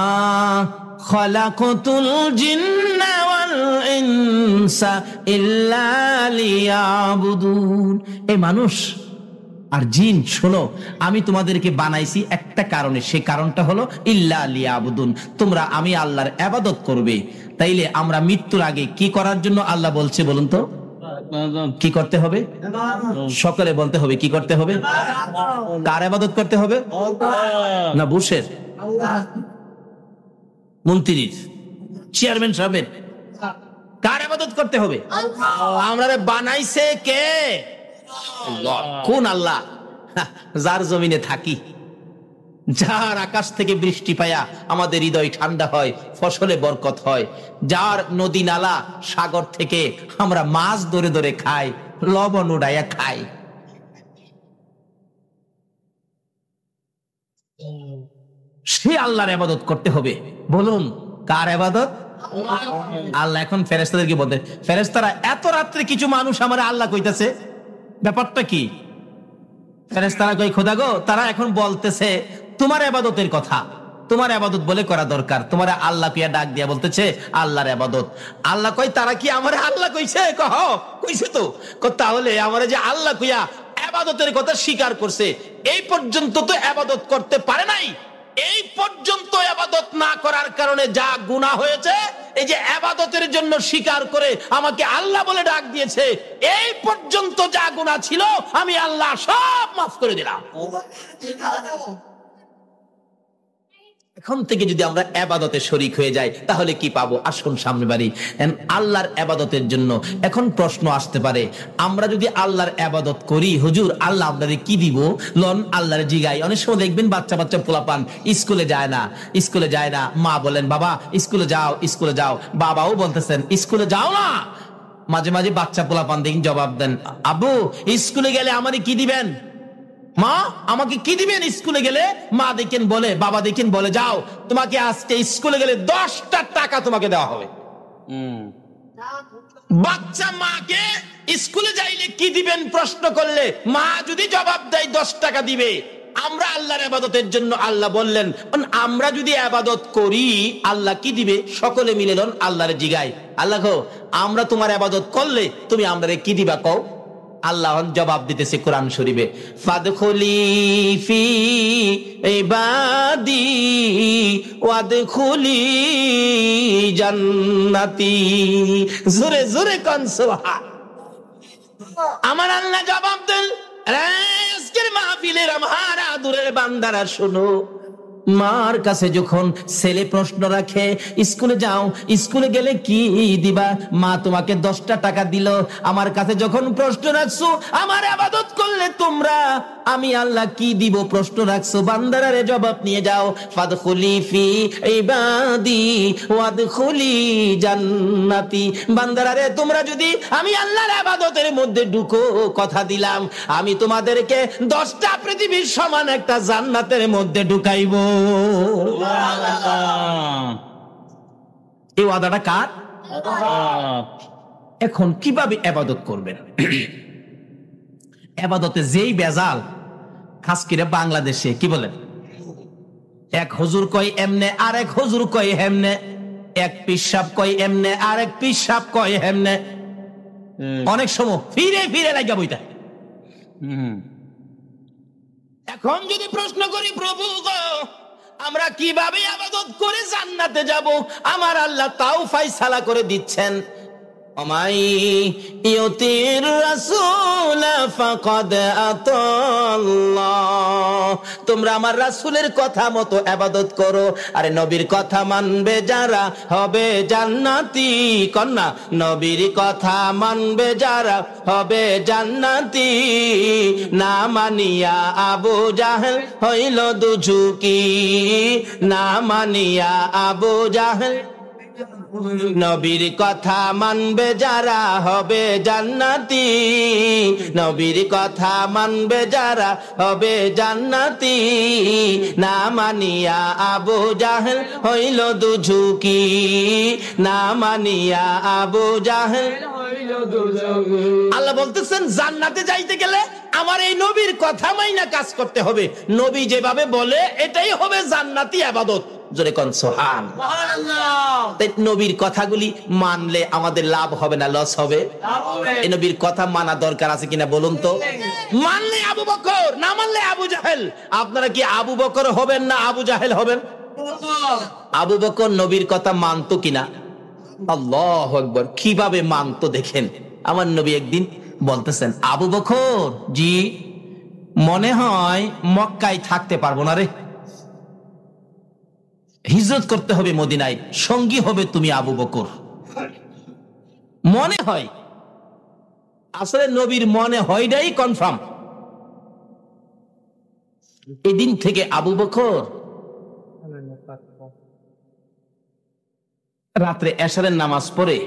খালাকাতুল জিন্না ওয়াল ইনসা ইল্লা লিয়াবুদুন। এই মানুষ আর জিন শোনো, আমি তোমাদেরকে বানাইছি একটা কারণে, সেই কারণটা হলো ইল্লা লিয়াবুদুন, তোমরা আমি আল্লাহর ইবাদত করবে। তাইলে আমরা মৃত্যুর আগে কি করার জন্য আল্লাহ বলছে বলুন তো? কি করতে হবে? সকলে বলতে হবে, কি করতে হবে? কার ইবাদত করতে হবে? না বুশের, মন্ত্রীর, চেয়ারম্যান সাহেবের? কার ইবাদত করতে হবে? আমরা বানাইছে কে? কোন আল্লাহ? যার জমিনে থাকি, যার আকাশ থেকে বৃষ্টি পায়া আমাদের হৃদয় ঠান্ডা হয়, ফসলে বরকত হয়, যার নদী নালা সাগর থেকে আমরা মাছ ধরে ধরে খাই, লবণ উড়াইয়া খাই, সে আল্লাহর ইবাদত করতে হবে। বলুন কার ইবাদত? আল্লাহ। এখন ফেরেশতাদেরকে বলতে, ফেরেশতারা এত রাত্রে কিছু মানুষ আমার আল্লাহ কইতাছে, ব্যাপারটা কি? ফেরেশতারা কই, খোদা গো, তারা এখন বলতেছে তোমার ইবাদতের কথা, তোমার ইবাদত বলে করা দরকার। তোমার আল্লাহ কিয়া ডাক দিয়া বলতেছে আল্লাহর ইবাদত। আল্লাহ কই, তারা কি আমার আল্লাহ কইছে? কহ কইছে তো। তাহলে আমার যে আল্লাহ কইয়া ইবাদতের কথা স্বীকার করছে, এই পর্যন্ত তো ইবাদত করতে পারে নাই। এই পর্যন্ত ইবাদত না করার কারণে যা গুনাহ হয়েছে, এই যে ইবাদতের জন্য স্বীকার করে আমাকে আল্লাহ বলে ডাক দিয়েছে, এই পর্যন্ত যা গুনাহ ছিল আমি আল্লাহ সব মাফ করে দিলাম। এখন থেকে যদি আমরা ইবাদতে শরীক হয়ে যাই তাহলে কি পাবো? আসুন সামনে বাড়ি। আল্লাহর ইবাদতের জন্য এখন প্রশ্ন আসতে পারে, আমরা যদি আল্লাহর ইবাদত করি, হুজুর আল্লাহ আপনারে কি দিব? লন আল্লাহর জিগাই। অনেক সময় দেখবেন বাচ্চা বাচ্চা পোলাপান স্কুলে যায় না, স্কুলে যায় না, মা বলেন বাবা স্কুলে যাও, স্কুলে যাও, বাবাও বলতেছেন স্কুলে যাও না। মাঝে মাঝে বাচ্চা পোলাপান দেখেন জবাব দেন, আব্বু স্কুলে গেলে আমারে কি দিবেন? মা আমাকে কি দিবেন স্কুলে গেলে? মা দেখেন বলে, বাবা দেখেন বলে, যাও তোমাকে আজকে স্কুলে গেলে 10টা টাকা তোমাকে দেওয়া হবে। বাচ্চা মাকে স্কুলে যাইলে কি দিবেন প্রশ্ন করলে মা যদি জবাব দেয় 10 টাকা দিবে। আমরা আল্লাহর ইবাদতের জন্য আল্লাহ বললেন, আমরা যদি ইবাদত করি আল্লাহ কি দিবে? সকলে মিলে লন আল্লাহর জিগাই, আল্লাহ গো আমরা তোমার ইবাদত করলে তুমি আমারে কি দিবা কও? আল্লাহ জবাব দিতেছে কোরআন শরীফে, ফাদখুলি ফি ইবাদি ওয়াদখুলি জান্নাতি। জোরে জোরে কোন সুবহান। আমার আল্লাহ জবাব দেন, আজকের মাহফিলের আমার আদরের বান্দারা শোনো, মার কাছে যখন ছেলে প্রশ্ন রাখে স্কুলে যাও, স্কুলে গেলে কি দিবা? মা তোমাকে 10টা টাকা দিল। আমার কাছে যখন প্রশ্ন রাখছো আমার ইবাদত করলে তোমরা আমি আল্লাহ কি দিব প্রশ্ন রাখছো, বান্দারা রে জবাব নিয়ে যাও। ফাদখুলি ফি ইবাদি ওয়াদখুলি জান্নাতি। বান্দারা রে তোমরা যদি আমি আল্লাহর ইবাদতের মধ্যে ঢুকো, কথা দিলাম আমি তোমাদেরকে 10টা পৃথিবীর সমান একটা জান্নাতের মধ্যে ঢুকাইবো। এই ওয়াদাটা কার? এখন কিভাবে ইবাদত করবেন? ইবাদতে যেই বেজাল, খাস করে বাংলাদেশে কি বলেন, এক হুজুর কয় এমনে, আরেক হুজুর কয় হেমনে, এক পিসাব কয় এমনে, আরেক পিসাব কয় হেমনে, অনেক সময় ফিরে ফিরে লাগা বইটা। এখন যদি প্রশ্ন করি প্রভু গো আমরা কিভাবে ইবাদত করে জান্নাতে যাব, আমার আল্লাহ তাও ফায়সালা করে দিচ্ছেন, আমাই ইউতির রাসূল ফাকাদ আতাল্লাহ। তোমরা আমার রাসূলের কথা মতো ইবাদত করো, আরে নবীর কথা মানবে যারা হবে জান্নাতি। কন্যা নবীর কথা মানবে যারা হবে জান্নাতি। না মানিয়া আবু জাহেল হইল দুঝুকি, না মানিয়া আবু জাহেল। নবীর কথা মানবে যারা হবে জান্নাতি, নবীর কথা মানবে যারা হবে জান্নাতি। না মানিয়া আবু জাহেল হইল দুঝুকি, না মানিয়া আবু জাহেল হইল দুঝুকি। আল্লাহ বলতেছেন জান্নাতে যাইতে গেলে আমার এই নবীর কথা মাইনা কাজ করতে হবে। নবী যেভাবে বলে এটাই হবে জান্নাতি ইবাদত। জোরে কোন সুবহানাল্লাহ। তাই নবীর কথাগুলি মানলে আমাদের লাভ হবে না লস হবে? এই নবীর কথা মানা দরকার আছে কিনা বলুন তো? মানলে আবু বকর, না মানলে আবু জাহেল। আপনারা কি আবু বকর হবেন না আবু জাহেল হবেন? আবু বকর নবীর কথা মানতো কিনা? আল্লাহু আকবার। কিভাবে মানতো দেখেন। আমার নবী একদিন বলতেছেন, আবু বকর, জি, মনে হয় মক্কায় থাকতে পারবো না রে, হিজরত করতে হবে মদিনায়, সঙ্গী হবে তুমি আবু বকর। মনে হয়, আসলে নবীর মনে হয়টাই কনফার্ম। এদিন থেকে আবু বকর রাত্রে এশারের নামাজ পড়ে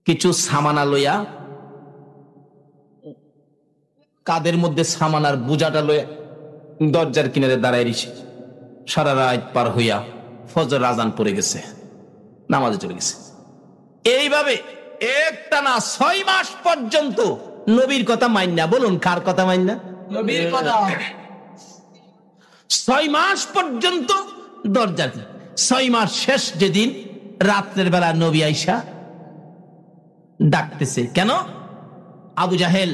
কিছু সামানা লইয়া, কাদের মধ্যে সামানার বুঝাটা লইয়া দরজার কিনারে দাঁড়ায় রয়েছে। সারা রাত পার হইয়া ফজর আজান পড়ে গেছে, নামাজে চলে গেছে। এইভাবে একটানা 6 মাস পর্যন্ত নবীর কথা মাইন্না, বলুন কার কথা মাইন্না? নবীর কথা। 6 মাস পর্যন্ত দরজা। 6 মাস শেষ যেদিন, রাত্রের বেলা নবী আইসা ডাকতেছে। কেন? আবু জাহেল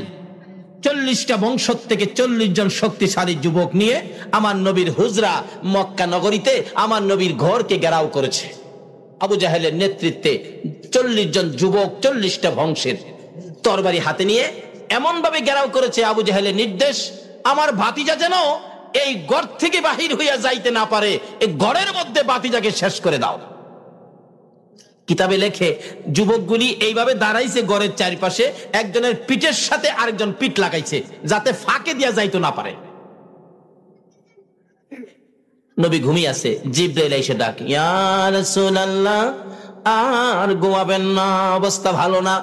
40টা বংশ থেকে 40 জন শক্তিশালী যুবক নিয়ে আমার নবীর হুজরা মক্কা নগরীতে আমার নবীর ঘরকে ঘেরাও করেছে। আবু জাহেলের নেতৃত্বে 40 জন যুবক, 40টা বংশের তরবারি হাতে নিয়ে এমন ভাবে ঘেরাও করেছে। আবু জাহেলের নির্দেশ, আমার ভাতিজা যেন এই ঘর থেকে বাহির হইয়া যাইতে না পারে, এই ঘরের মধ্যে ভাতিজাকে শেষ করে দাও। কিতাবে লেখে, যুবকগুলি এইভাবে দাঁড়াইছে ঘরের চারিপাশে, একজনের পিঠের সাথে আরেকজন পিঠ লাগাইছে, যাতে ফাঁকে দিয়া যাইতো না পারে। নবী ঘুমিয়ে আছে, জিবরাইল এসে ডাক, ইয়া রাসূলুল্লাহ, আর ঘুমাবেন না, অবস্থা ভালো না।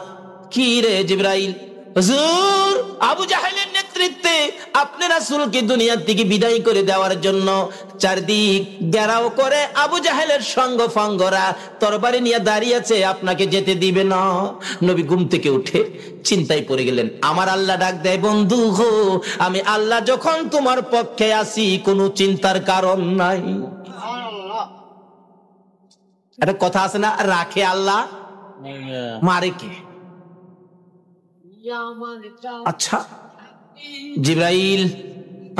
কি রে জিবরাইল? হুজুর, আবু জাহেলের নেতৃত্বে আপনি রাসূলকে দুনিয়া থেকে বিদায় করে দেওয়ার জন্য চারদিক ঘেরাও করে আবু জাহেলের সঙ্গ ফাঙ্গরা তরবারি নিয়ে দাঁড়িয়ে আছে, আপনাকে যেতে দিবে না। নবী ঘুম থেকে উঠে চিন্তায় পড়ে গেলেন। আমার আল্লাহ ডাক দেয়, বন্ধু গো, আমি আল্লাহ যখন তোমার পক্ষে আছি, কোনো চিন্তার কারণ নাই। একটা কথা আছে না, রাখে আল্লাহ, মারে কে? আচ্ছা, জিবরাইল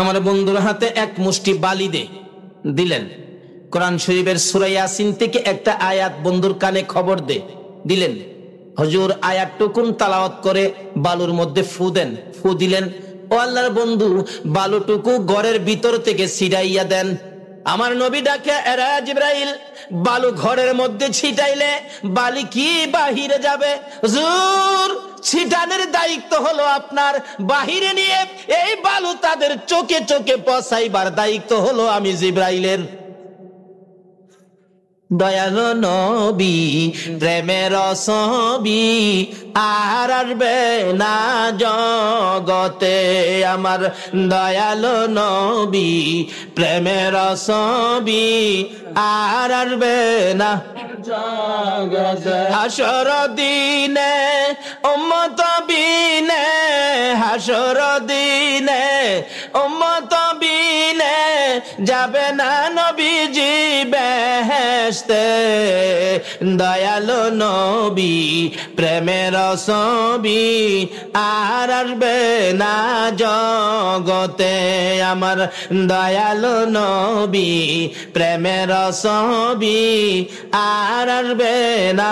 আমার বন্ধুর হাতে এক মুষ্টি বালি দিলেন। কোরআন শরীফের সূরা ইয়াসিন থেকে একটা আয়াত বন্ধুর কানে খবর দিলেন। হুজুর আয়াতটুকুন তেলাওয়াত করে বালুর মধ্যে ফু দেন। ফু দিলেন, ও আল্লাহর বন্ধু, বালুটুকু ঘরের ভিতর থেকে ছিটাইয়া দেন। আমার নবী ডাকে, এরা জিবরাইল, বালু ঘরের মধ্যে ছিটাইলে বালি কি বাহিরে যাবে? হুজুর, ছিটানোর দায়িত্ব হলো আপনার, বাহিরে নিয়ে এই বালু তাদের চোখে চোখে পৌঁছাইবার দায়িত্ব হলো আমি জিবরাইলের। দয়ালো নবী, প্রেমের ছবি আর আসবে না জগতে। আমার দয়ালো নবী, প্রেমের ছবি আর আসবে না জগতে। হাসর দিনে উম্মত বিনে, হাসর দিনে উম্মত বিনে যাবে না নবীজি বেহেশতে। দয়ালো নবী, প্রেমের ছবি আর আসবে না জগতে। আমার দয়ালো নবী, প্রেমের ছবি আর আসবে না।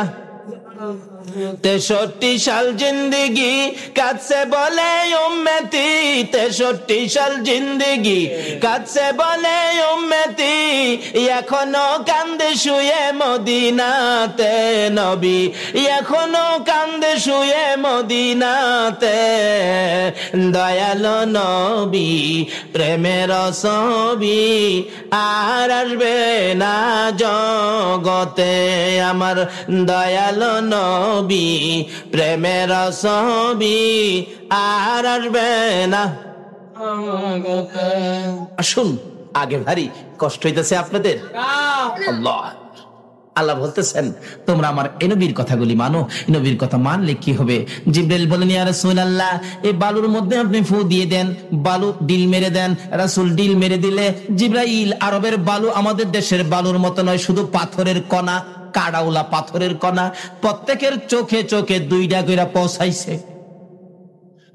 63 সাল জিন্দেগি কাছে বলে উম্মতি, 63 সাল জিন্দেগি কাছে বলে উম্মতি, এখনো কান্দে শুয়ে মদিনাতে নবী, এখনো কান্দে শুয়ে মদিনাতে। দয়ালো নবী, প্রেমের ছবি আর আসবে না জগতে। আমার দয়ালো নবী, প্রেমের ছবি আর আসবে না। আসুন, আগে ভারী কষ্ট হইতেছে আপনাদের। আল্লাহ আল্লাহ বলতেছেন, তোমরা আমার এই নবীর কথাগুলি মানো। এই নবীর কথা মানলে কি হবে? জিবরাইল বলেন, ইয়া রাসূলুল্লাহ, এই বালুর মধ্যে আপনি ফু দিয়ে দেন, বালু ডিল মেরে দেন। রাসূল ডিল মেরে দিলে, জিবরাইল, আরবের বালু আমাদের দেশের বালুর মতো নয়, শুধু পাথরের কণা, কাড়াউলা পাথরের কণা, প্রত্যেকের চোখে চোখে 2টা কইরা পৌঁছাইছে।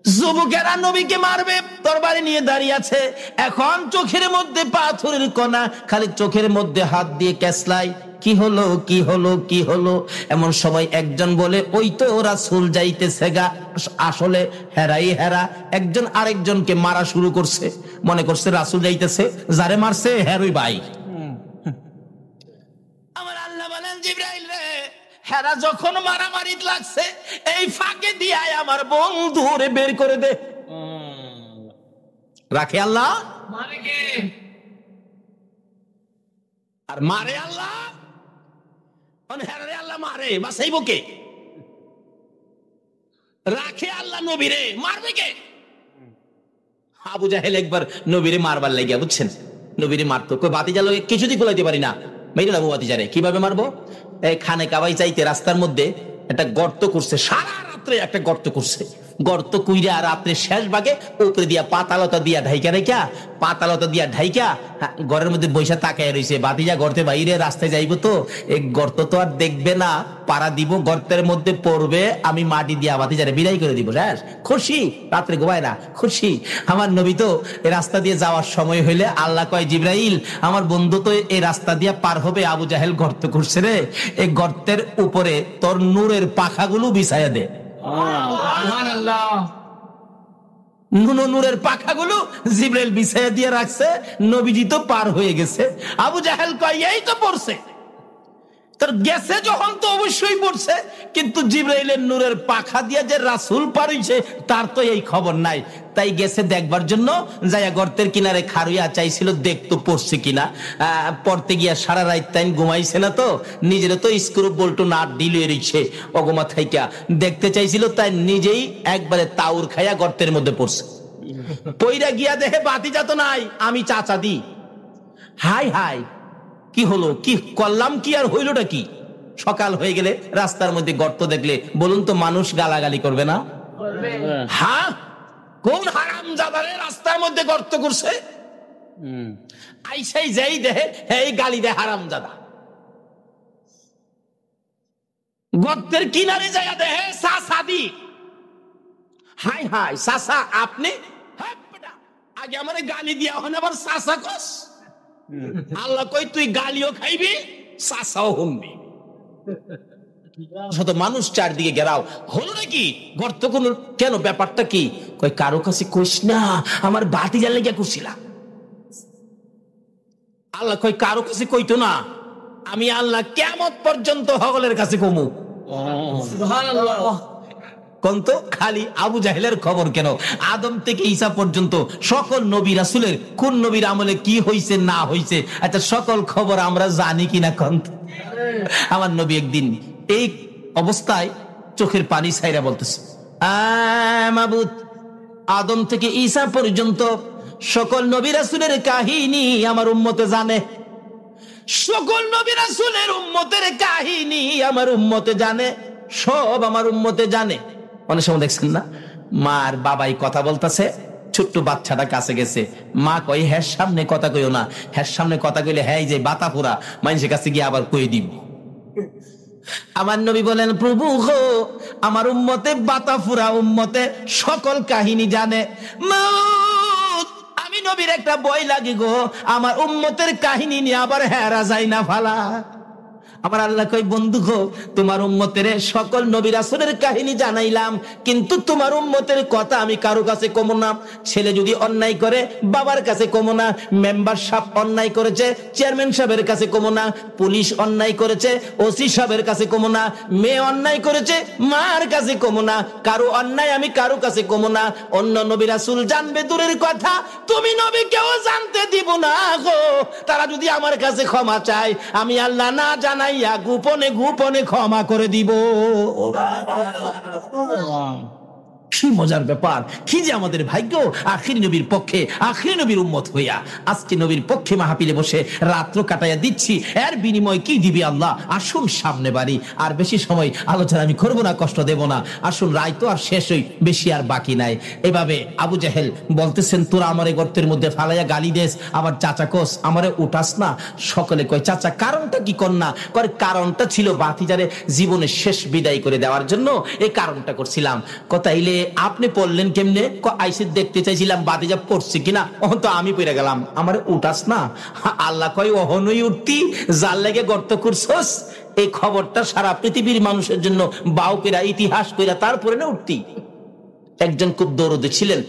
যুবকেরা নবীকে মারবে, তরবারি নিয়ে দাঁড়িয়ে আছে। এখন চোখের মধ্যে পাথরের কণা, খালি চোখের মধ্যে হাত দিয়ে ক্যাসলাই। কি হলো কি হলো কি হলো? এমন সময় একজন বলে, ওই তো রাসূল যাইতেছে গা। আসলে হেরাই হেরা, একজন আরেকজনকে মারা শুরু করছে, মনে করছে রাসূল যাইতেছে, যারে মারছে হেরই ভাই। আমার আল্লাহ বলেন, জিবরাইল রে, হেরা যখন মারামারি লাগছে, এই ফাঁকে দিয়ে আমার বন্ধুরে বের করে দে। রাখে আল্লাহ, মারে কে? আর মারে আল্লাহ, হেরারে আল্লাহ মারে, বাঁচাইব কে? রাখে আল্লাহ নবীরে, মারবে কে? আবু জাহেল একবার নবীরে মারবার লাগিয়া, বুঝছেন, নবীরে মারতো, কই বাতিজা লগে কিছুতেই কুলাইতে পারি না, মেরে যাবো বাতিজারে, কিভাবে মারবো? এই খানে কাবাই চাইতে রাস্তার মধ্যে একটা গর্ত করছে, সারা রাত্রে একটা গর্ত করছে, গর্ত কইরা রাত্রে শেষ ভাগে উপরে দিয়া পাতালতা দিয়া ঢাইকা রেখা, পাতালতা দিয়া ঢাইকা ঘরের মধ্যে বৈশা তাকায় রয়েছে। বাতিজা গর্তে বাইরে রাস্তায় যাইবো তো, এই গর্ত তো আর দেখবে না, পাড়া দিব, গর্তের মধ্যে পড়বে, আমি মাটি দিয়া বাতিজারে বিদায় করে দিব, শেষ। খুশি, রাত্রে ঘুমায় না, খুশি। আমার নবী তো এই রাস্তা দিয়ে যাওয়ার সময় হইলে আল্লাহ কয়, জিবরাইল, আমার বন্ধু তো এই রাস্তা দিয়ে পার হবে, আবু জাহেল গর্ত করছে রে, এই গর্তের উপরে তোর নূরের পাখাগুলো বিছাইয়া দে। নূরের পাখাগুলো জিবরাইল বিছাইয়া দিয়ে রাখছে, নবীজি তো পার হয়ে গেছে। আবু জাহেল কয়, এই তো পড়ছে, তোর গেছে যখন তো অবশ্যই পড়ছে, কিন্তু জিবরাইলের নূরের পাখা দিয়া যে রাসূল পার হইছে তার তো এই খবর নাই। তাই গেছে দেখবার জন্য, যাইয়া গর্তের কিনারে খারুইয়া চাইছিল দেখতো পড়ছে কিনা। পড়তে গিয়া সারা রাত তাই ঘুমাইছে না, তো নিজের তো স্ক্রু বল্টু না ডিলে রইছে, অগমা থাইকা দেখতে চাইছিল, তাই নিজেই একবারে তাউর খাইয়া গর্তের মধ্যে পড়ছে। পইরা গিয়া দেখে বাতিজা তো নাই, আমি চাচা দি। হাই হাই, কি হলো, কি করলাম, কি আর হইলটা কি? সকাল হয়ে গেলে রাস্তার মধ্যে গর্ত দেখলে বলুন তো মানুষ গালাগালি করবে না? হ্যাঁ, কোন হারামজাদারে রাস্তার মধ্যে গর্ত করছে? আইসাই যাই দেহে এই গালি দেয় হারামজাদা। গর্তের কিনারে যাইয়া দেহে সাসাদি। হাই হাই, সাসা আপনি? আগে আমার গালি দিয়া হন, আবার সাসা কস। আল্লাহ কই, তুই গালিও খাইবি, সাসাও হুনবি। শত মানুষ চারদিকে ঘেরাও, হলো নাকি গর্ত কোন, কেন ব্যাপারটা কি? কই কারো কাছে কইস না, আমার বাতিজা লেগে করছিলাম। আল্লাহ কই কারো কাছে কইতো না, আমি আল্লাহ কিয়ামত পর্যন্ত সকলের কাছে কমু। সুবহানাল্লাহ। কোন তো খালি আবু জাহেলের খবর কেন, আদম থেকে ঈসা পর্যন্ত সকল নবী রাসূলের কোন নবীর আমলে কি হইছে না হইছে, আচ্ছা সকল খবর আমরা জানি কিনা কোন? আমার নবী একদিন এই অবস্থায় চোখের পানি ছাইরা বলতেছে, মাবুদ, আদম থেকে ঈসা পর্যন্ত সকল নবী রাসূলের কাহিনী আমার উম্মতে জানে, সকল নবী রাসূলের উম্মতের কাহিনী আমার উম্মতে জানে, সব আমার উম্মতে জানে। অনেক সময় দেখছেন না, মার বাবাই কথা বলতেছে, ছোট্ট বাচ্চাটা কাছে গেছে, মা কই হ্যাঁ সামনে কথা কইও না, হ্যাঁ সামনে কথা কইলে হ্যাঁ যে বাতা পুরা মানুষের কাছে গিয়ে আবার কই দিব। আমার নবী বলেন, প্রভু গো, আমার উম্মতে বাতা ফুরা উম্মতে সকল কাহিনী জানে। আমি নবীর একটা বই লাগি গো, আমার উম্মতের কাহিনী নিয়ে আবার হেরা যায় না ফালা। আমার আল্লাহ কই, বন্ধু গো, তোমার উম্মতের সকল নবী রাসূলের কাহিনী জানাইলাম, কিন্তু তোমার উম্মতের কথা আমি কারো কাছে কমো না। ছেলে যদি অন্যায় করে বাবার কাছে কমো না, মেম্বার সাহেব অন্যায় করেছে চেয়ারম্যান সাহেবের কাছে কমো না, পুলিশ অন্যায় করেছে ওসি সাহেবের কাছে কমো না, মেয়ে অন্যায় করেছে মার কাছে কমো না, কারো অন্যায় আমি কারো কাছে কমো না। অন্য নবী রাসূল জানবে দূরের কথা, তুমি নবী কেউ জানতে দিব না গো। তারা যদি আমার কাছে ক্ষমা চায়, আমি আল্লাহ না জানাই গোপনে গোপনে ক্ষমা করে দিব। কি মজার ব্যাপার, কি যে আমাদের ভাগ্য, আখির নবীর পক্ষে, আখির নবীর উম্মত হইয়া আজকে নবীর পক্ষে মাহফিলে বসে রাত্র কাটাইয়া দিচ্ছি। এর বিনিময় কি দিবি আল্লাহ? আসুন সামনে বাড়ি, আর বেশি সময় আলোচনা আমি করবো না, কষ্ট দেব না। আসুন, রায় তো আর শেষ হই, বেশি আর বাকি নাই। এভাবে আবু জাহেল বলতেছেন, তোরা আমারে গর্তের মধ্যে ফালাইয়া গালি দেস, আবার চাচা কোস আমারে উঠাস না। সকলে কয়, চাচা কারণটা কি কন্যা? করে কারণটা ছিল বাতিজারে জীবনের শেষ বিদায় করে দেওয়ার জন্য এই কারণটা করছিলাম। কথাইলে আপনি পড়লেন কেমনে? আইসে দেখতে চাইছিলাম বাতিজা পড়ছে কিনা, ওহন তো আমি পড়ে গেলাম, আমার উঠাস না। আল্লাহ কয় ওহনই উঠতি, যার লেগে গর্ত করছস। এই খবরটা সারা পৃথিবীর মানুষের জন্য বাউ কইরা ইতিহাস কইরা তারপরে না উঠতি। একজন খুব দরদে ছিলেন,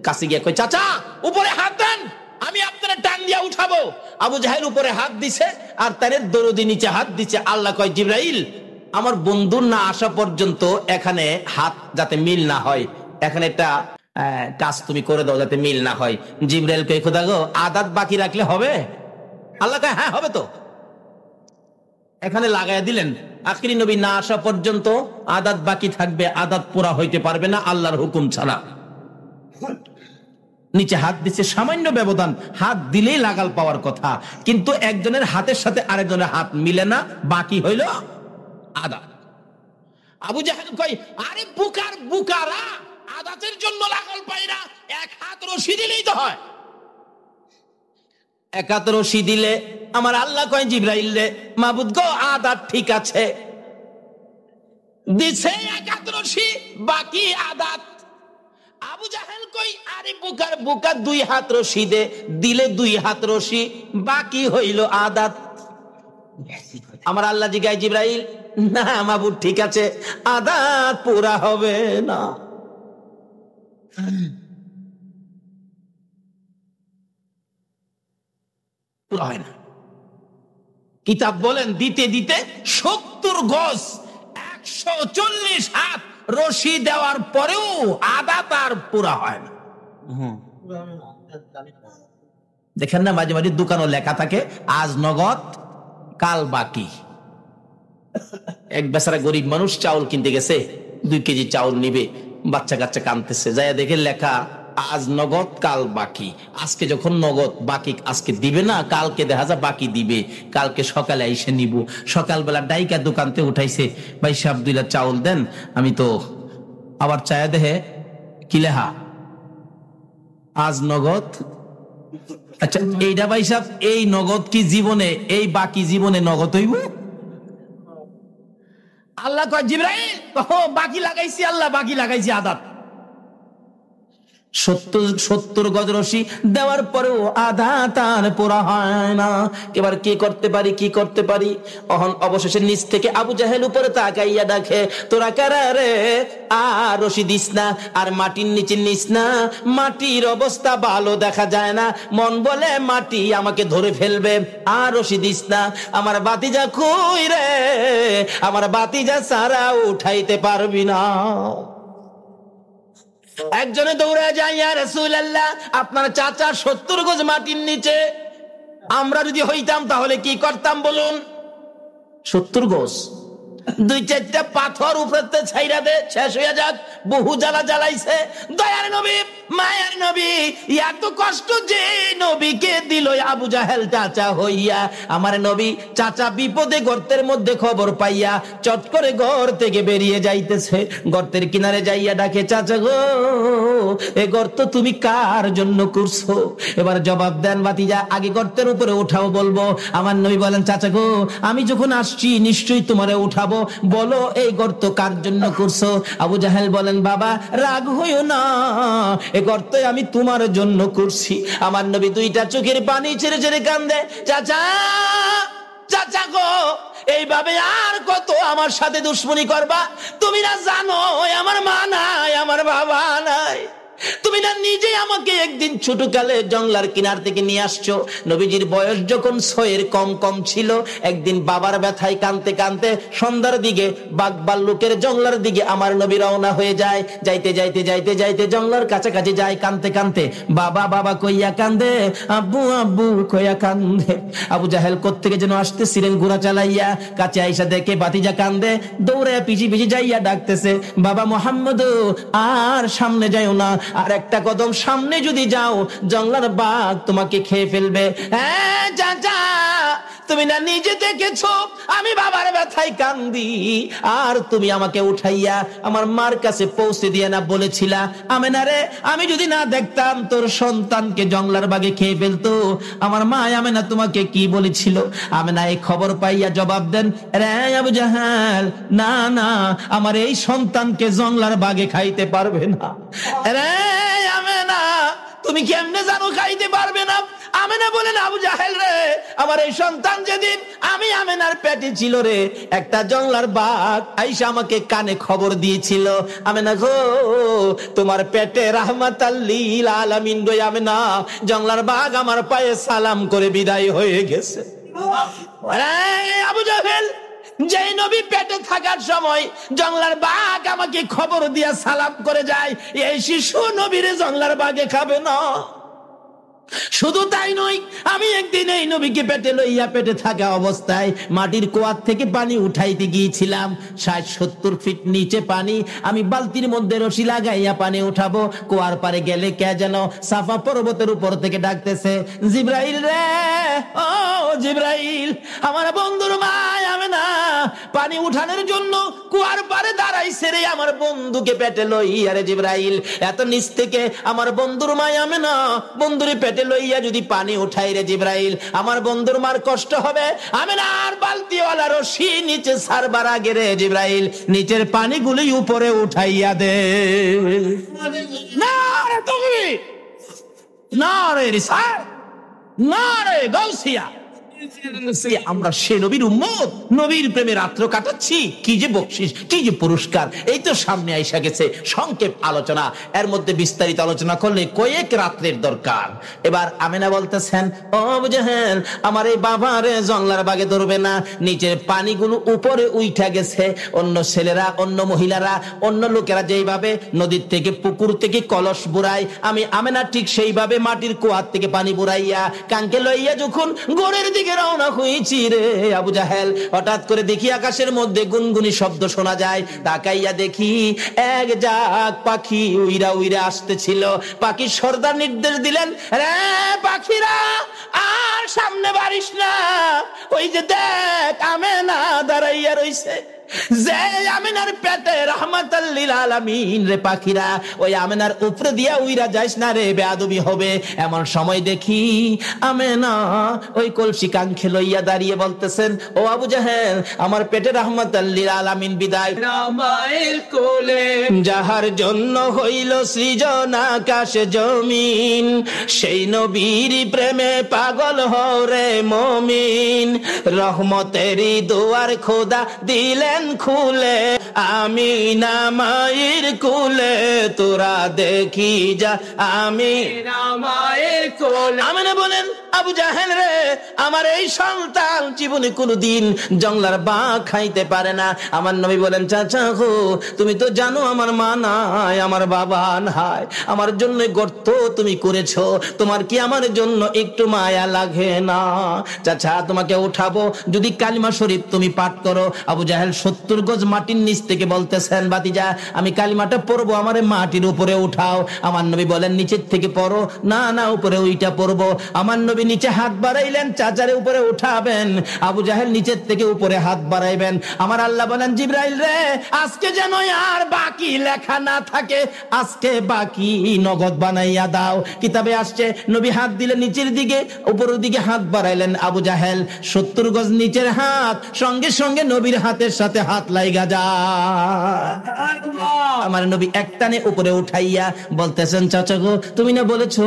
কাছে গিয়ে কয় চাচা উপরে হাত দেন, আমি আপনারা টান দিয়া উঠাবো। আবু জাহেল উপরে হাত দিছে আর তার দরদি নিচে হাত দিছে। আল্লাহ কয় জিবরাইল, আমার বন্ধুর না আসা পর্যন্ত এখানে হাত যাতে মিল না হয়, এখানে একটা কাজ তুমি করে দাও যাতে মিল না হয়। জিবরাইল কয় খোদা গো, আদাত বাকি রাখলে হবে? আল্লাহ কয় হ্যাঁ হবে তো। এখানে লাগাইয়া দিলেন। আখিরি নবী না আসা পর্যন্ত আদাত বাকি থাকবে, আদাত পুরা হইতে পারবে না আল্লাহর হুকুম ছাড়া। নিচে হাত দিচ্ছে, সামান্য ব্যবধান, হাত দিলেই লাগাল পাওয়ার কথা, কিন্তু একজনের হাতের সাথে আরেকজনের হাত মিলে না, বাকি হইল আদাত। আবু জাহেল কয় আরে বুকারা, আদাতের জন্য লাগাল পায় না, এক হাত রশি দিলেই তো হয়। এক হাত রশি দিলে আমার আল্লাহ কয় জিবরাইল রে, মাবুদ গো আদাত ঠিক আছে, দিছে এক হাত রশি, বাকি আদাত। আবু জাহেল কই আরে বুকা দুই হাত রশি দে, দিলে দুই হাত রশি, বাকি হইল আদাত। আমার আল্লাহ জিগায় জিবরাইল, না মাবুদ ঠিক আছে, আদাত পুরা হবে না। পুরা হয় না। কিতাব বলেন দিতে দিতে 70 গজ 140 হাত রশি দেওয়ার পরেও আদাত আর পুরা হয় না। দেখেন না মাঝে মাঝে দোকানও লেখা থাকে আজ নগদ কাল বাকি। এক বেচারা গরিব মানুষ চাউল কিনতে গেছে, 2 কেজি চাউল নিবে, বাচ্চা কাচ্চা কাঁদতেছে, যায় দেখে লেখা আজ নগদ কাল বাকি। আজকে যখন নগদ বাকি আজকে দিবে না, কালকে দেখা যায় বাকি দিবে, কালকে সকালে এসে নিব। সকালবেলা ডাইকা দোকানতে উঠাইছে, ভাই সাহেব 2 লাখ চাউল দেন। আমি তো আবার চায়া দেহে কি লেখা আজ নগদ। আচ্ছা এইটা ভাই সাহেব, এই নগদ কি জীবনে, এই বাকি জীবনে নগদ হইব? আল্লাহ কয় জিবরাইল বাকি লাগাইছি, আল্লাহ বাকি লাগাইছি আদাত। 70 গজ রশি দেওয়ার পরেও আদাত আর পুরা হয় না। এবার কি করতে পারি? অবশেষে নিচ থেকে আবু জাহেল উপরে তাকাইয়া দেখে, তোরা কারা রে, আর রশি দিস না, আর মাটির নিচে নিস না, মাটির অবস্থা ভালো দেখা যায় না, মন বলে মাটি আমাকে ধরে ফেলবে, আর রশি দিস না। আমার বাতিজা কই রে, আমার বাতিজা সারা উঠাইতে পারবি না। একজনে দৌড়ে যায়, ইয়া রাসূলুল্লাহ আপনার চাচা 70 গজ মাটির নিচে, আমরা যদি হইতাম তাহলে কি করতাম বলুন? 70 গজ, 2-4টা পাথর উপরে ছাইরা দে, শেষ হইয়া যাক, বহু জ্বালা জ্বালাইছে। দয়ার নবী, মায়ের নবী, এত কষ্ট যে নবীকে দিল আবু জাহেল চাচা হইয়া। আমার নবী চাচা বিপদে গর্তের মধ্যে খবর পাইয়া চট করে ঘর থেকে বেরিয়ে যাইতেছে, গর্তের কিনারে যাইয়া ডাকে, চাচা গো এ গর্ত তুমি কার জন্য করছো? এবার জবাব দেন ভাতিজা, আগে গর্তের উপরে উঠাও বলবো। আমার নবী বলেন, চাচা গো আমি যখন আসছি নিশ্চয়ই তোমারে উঠাবো, বলো এই গর্ত কার জন্য করছো? আবু জাহেল বলেন, বাবা রাগ হইও না, এই গর্ত আমি তোমার জন্য করছি। আমার নবী 2টা চোখের পানি ছেড়ে ছেড়ে কান্দে, চাচা চাচা গো এইভাবে আর কত আমার সাথে দুশ্মনী করবা? তুমি না জানো আমার মা নাই, আমার বাবা নাই, তুমি না নিজে আমাকে একদিন ছোটকালে জংলার কিনার থেকে নিয়ে আসছো। নবীজির বয়স যখন 6-এর কম ছিল, একদিন বাবার ব্যথায় কানতে কানতে সন্ধ্যার দিকে বাঘ ভাল্লুকের জংলার দিকে আমার নবী রওনা হয়ে যায়। যাইতে যাইতে যাইতে যাইতে জংলার কাছাকাছি যায়, কানতে কানতে বাবা বাবা কইয়া কান্দে, আব্বু আব্বু কইয়া কান্দে। আবু জাহেল কোত্থেকে যেন আসতেছিলেন ঘোড়া চালাইয়া, কাছে আইসা দেখে বাতিজা কান্দে, দৌড়ে পিছি পিছি যাইয়া ডাকতেছে, বাবা মোহাম্মদ আর সামনে যাইও না, আর একটা কদম সামনে যদি যাও জংলার বাঘ তোমাকে খেয়ে ফেলবে। হ্যাঁ চাচা তুমি না নিজে দেখেছো আমি বাবার ব্যথায় কান্দি, আর তুমি আমাকে উঠাইয়া আমার মার কাছে পৌঁছে দিয়ে না বলেছিলা, আমেনা রে আমি যদি না দেখতাম তোর সন্তানকে জংলার বাগে খেয়ে ফেলতো। আমার মা আমেনা তোমাকে কি বলেছিল? আমেনা এই খবর পাইয়া জবাব দেন, রে আবু জাহেল, না না, আমার এই সন্তানকে জংলার বাগে খাইতে পারবে না। রে আমেনা, তুমি কেমনে জানো খাইতে পারবে না? আমেনা বলেন, আবু জাহেল রে, আমার এই সন্তান যেদিন আমি আমেনার পেটে ছিল রে, একটা জংলার বাঘ আইসা আমাকে কানে খবর দিয়েছিল, আমেনা গো তোমার পেটে রাহমাতাল লিল আলামিন গো আমেনা, জংলার বাঘ আমার পায়ে সালাম করে বিদায় হয়ে গেছে। আবু জাহেল, যে নবী পেটে থাকার সময় জংলার বাঘ আমাকে খবর দিয়া সালাম করে যায়, এই শিশু নবীরে জংলার বাঘে খাবে না। শুধু তাই নয়, আমি একদিন এই নবীকে পেটে লইয়া পেটে থাকা অবস্থায় মাটির কুয়ার থেকে পানি উঠাইতে গিয়েছিলাম। 60-70 ফিট নিচে পানি, আমি বালতির মধ্যে রশি লাগাইয়া পানি উঠাবো। কুয়ার পারে গেলে কে যেন সাফা পর্বতের উপর থেকে ডাকতেছে, জিব্রাইল রে, ও জিব্রাইল, আমার বন্ধুর মা আমেনা পানি উঠানোর জন্য কুয়ার পারে দাঁড়াইছে রে, আমার বন্ধুকে পেটে লইয়া রে জিব্রাইল। এত নিচ থেকে আমার বন্ধুর মা আমেনা বন্ধুরে পেটে লইয়া যদি পানি উঠাই রে জিব্রাইল, আমার বন্ধুর মার কষ্ট হবে। আমেনা আর বালতিওয়ালা রশি নিচে ছাড়বার আগে রে জিব্রাইল নিচের পানিগুলি উপরে উঠাইয়া দে। না রে তুমি, না রে রিসাল, না রে গাউসিয়া, আমরা সে নবীর উম্মত, নবীর প্রেমে রাত্র কাটাচ্ছি, কি যে বকশিশ, কি যে পুরস্কার, এই তো সামনে আইসা গেছে। সংক্ষেপ আলোচনা, এর মধ্যে বিস্তারিত আলোচনা করলে কয়েক রাত্রের দরকার। এবার আমেনা বলতেছেন, ও আবু জাহেল, আমার এই বাবারে জংলার বাগে ধরবে না, নিচের পানিগুলো উপরে উঠা গেছে। অন্য ছেলেরা, অন্য মহিলারা, অন্য লোকেরা যেইভাবে নদীর থেকে পুকুর থেকে কলস বুড়ায়, আমি আমেনা ঠিক সেইভাবে মাটির কুয়ার থেকে পানি বুড়াইয়া কানকে লইয়া যখন গোড়ের দিকে রওনা হইছি রে আবু জাহেল, হঠাৎ করে দেখি আকাশের মধ্যে গুনগুনি শব্দ শোনা যায়। তাকাইয়া দেখি এক জাক পাখি উইরা উইরা আসতেছিল। পাখির সর্দার নির্দেশ দিলেন, রে পাখিরা আর সামনে বাড়িস না, ওই যে দেখ আমেনা দাঁড়াইয়া রইছে। যে আমেনার পেটে রাহমাতাল লিল আলামিন রে পাখিরা, ওই আমেনার উপরে দিয়া উইরা যাইস না রে, বেয়াদবি হবে। এমন সময় দেখি আমেনা ওই কলসি কাঙ্খে লইয়া দাঁড়িয়ে বলতেছেন, ও আবু জাহেল, আমার পেটে রাহমাতাল লিল আলামিন বিদায়, মায়ের কোলে যাহার জন্য হইল সৃজন আকাশ জমিন, সেই নবীর প্রেমে পাগল হরে মুমিন, রহমতেরই দুয়ার খোদা দিলেন খুলে, আমিনা মায়ের কুলে তোরা দেখি যা, আমিনা মায়ের কোলে। আমিনা বলেন, আবু জাহেল রে, আমার এই সন্তান জীবনে কোনোদিন জংলার বাঘ খাইতে পারে না। আমার নবী বলেন, চাচা গো, তুমি তো জানো আমার মা নাই, আমার বাবা নাই, আমার জন্য গর্ত তুমি করেছো, তোমার কি আমার জন্য একটু মায়া লাগে না? চাচা তোমাকে উঠাবো, যদি কালিমা শরীফ তুমি পাঠ করো। আবু জাহেল 70 গজ মাটির নিচ থেকে বলতেছেন, বাতিজা আমি কালিমাটা পড়বো, আমারে মাটির উপরে উঠাও। আমার নবী বলেন, নিচের থেকে পড়ো। না না, উপরে ওইটা পড়বো। আমার নবী নিচে হাত বাড়াইলেন, চাচারে উপরে উঠাবেন। আবু জাহেল নিচের থেকে উপরে হাত বাড়াইবেন। আমার আল্লাহ বলেন, জিব্রাইল রে, আজকে যেন আর বাকি লেখা না থাকে, আজকে বাকি নগদ বানাইয়া দাও। কিতাবে আসছে, নবী হাত দিলে নিচের দিকে, উপরের দিকে হাত বাড়াইলেন। আবু জাহেল 70 গজ নিচের হাত, সঙ্গে সঙ্গে নবীর হাতের সাথে হাত লাইগা যায়। আমার নবী একটানে উপরে উঠাইয়া বলতেছেন, চাচা গো, তুমি না বলেছো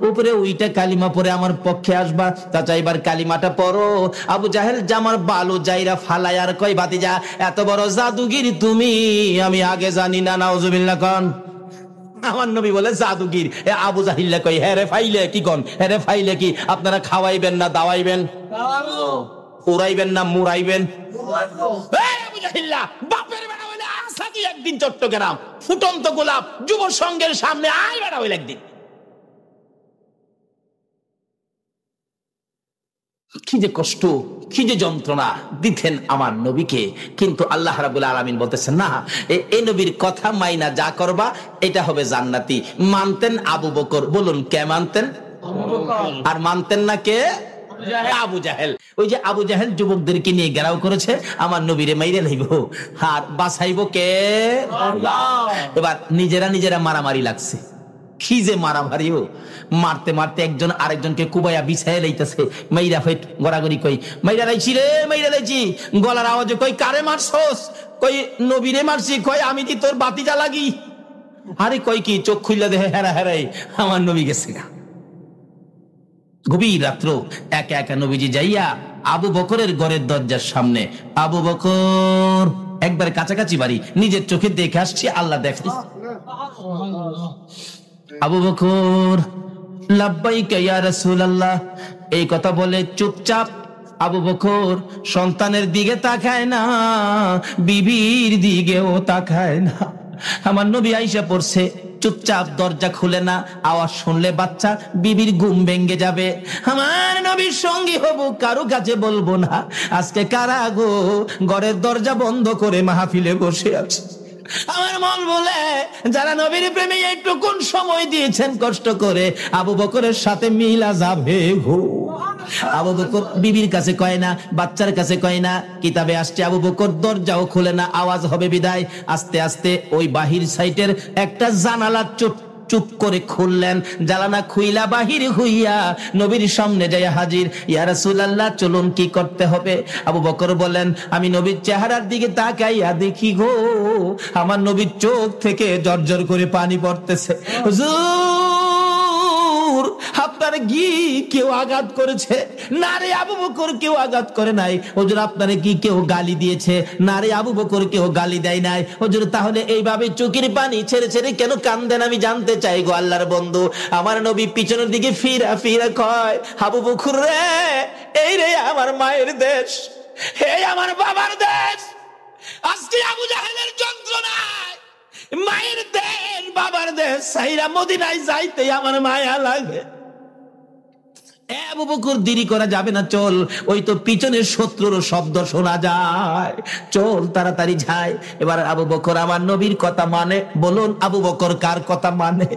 উপরে ওইটা কালিমা পড়ে আমার পক্ষে আসবা, চাচা এবার কালিমাটা পড়ো। আবু জাহেল জামার বালু যাইরা ফালাই আর কয়, বাতিজা এত বড় জাদুগির তুমি, আমি আগে জানি না। নাউজুবিল্লাহ কন। আমার নবী বলে, জাদুগির? আবু জাহিল্লা কই, হ্যাঁ রে ফাইলে কি কন, হ্যাঁ রে ফাইলে কি আপনারা খাওয়াইবেন না দাওয়াইবেন, উড়াইবেন না মুড়াইবেন? আবু জাহিল্লা বাপের বেড়া হইলে আসা কি একদিন চট্টগ্রাম ফুটন্ত গোলাপ যুব সংঘের সামনে আয় বেড়া হইলে একদিন। কি যে কষ্ট, কি যে যন্ত্রণা দিতেন আমার নবীকে, কিন্তু আল্লাহ রাব্বুল আলামিন বলতেছেন, না, এই নবীর কথা মাইনা যা করবা এটা হবে জান্নাতি। মানতেন আবু বকর, বলুন কে মানতেন? আর মানতেন না কে? আবু জাহেল। ওই যে আবু জাহেল যুবকদেরকে নিয়ে ঘেরাও করেছে, আমার নবীরে মাইরে লাইব, আর বাঁচাইব কে? এবার নিজেরা মারামারি লাগছে। কি যে মারামারিও, মারতে মারতে একজন আরেকজনকে কুবাইয়া বিছাইয়া লাইতেছে, মাইরা ফেট গড়াগড়ি, কই মাইরা লাইছি রে, মাইরা লাইছি। গলার আওয়াজে কই কারে মারছস? কই নবীরে মারছি। কই আমি কি তোর বাতিজা লাগি? আরে কই কি? চোখ খুললে দেখে হেরা হেরাই আমার নবী গেছে গা। গভীর রাত্র একা একা নবীজি যাইয়া আবু বকরের ঘরের দরজার সামনে, আবু বকর একবার কাছাকাছি বাড়ি, নিজের চোখে দেখে আসছি, আল্লাহ দেখে। আবু বকর লাব্বাইকা ইয়া রাসূলুল্লাহ, এই কথা বলে চুপচাপ আবু বকর সন্তানের দিকে তাকায় না, বিবির দিকেও তাকায় না। আমার নবী আইসা পড়ছে, চুপচাপ দরজা খুলে না, আওয়াজ শুনলে বাচ্চা বিবির ঘুম ভেঙে যাবে। আমার নবীর সঙ্গী হব, কারো কাছে বলবো না। আজকে কারা গো ঘরের দরজা বন্ধ করে মাহফিলে বসে আছে? আমার মন বলে যারা নবীর প্রেমে একটু কোন সময় দিয়েছেন কষ্ট করে, আবু বকরের সাথে মিলা যাবে গো। আবু বকর বিবির কাছে কয় না, বাচ্চার কাছে কয় না, কিতাবে আসছে আবু বকর দরজাও খুলে না, আওয়াজ হবে বিদায়। আস্তে আস্তে ওই বাহির সাইটের একটা জানালা চুপ করে খুললেন, জানালা খুইলা বাহির হইয়া নবীর সামনে যাইয়া হাজির। ইয়া রাসূলুল্লাহ, চলুন কি করতে হবে? আবু বকর বলেন, আমি নবীর চেহারার দিকে তাকাইয়া দেখি গো, আমার নবীর চোখ থেকে জর্জর করে পানি পড়তেছে। হুজুর, আপনার কি কেউ আঘাত করেছে? না রে আবু বকর, কেউ আঘাত করে নাই। হুজুর, আপনারে কি কেউ গালি দিয়েছে? না রে আবু বকর, কেউ গালি দেয় নাই। হুজুর, তাহলে এইভাবে চোখের পানি ছেড়ে ছেড়ে কেন কান্দেন? আমি জানতে চাই গো আল্লাহর বন্ধু। আমার নবী পিছনের দিকে ফিরা ফিরা কয়, আবু বকর রে, এই রে আমার মায়ের দেশ, এই আমার বাবার দেশ। আজকে আবু জাহেলের যন্ত্রণায় মায়ের দেশ, বাবার দেশ সাইরা মদিনায় যাইতে আমার মায়া লাগে। আবু বকর, দেরি করা যাবে না, চল, ওই তো পিছনের শত্রুর শব্দ শোনা যায়, চল তাড়াতাড়ি যাই। এবার আবু বকর আমার নবীর কথা মানে। বলুন আবু বকর কার কথা মানে?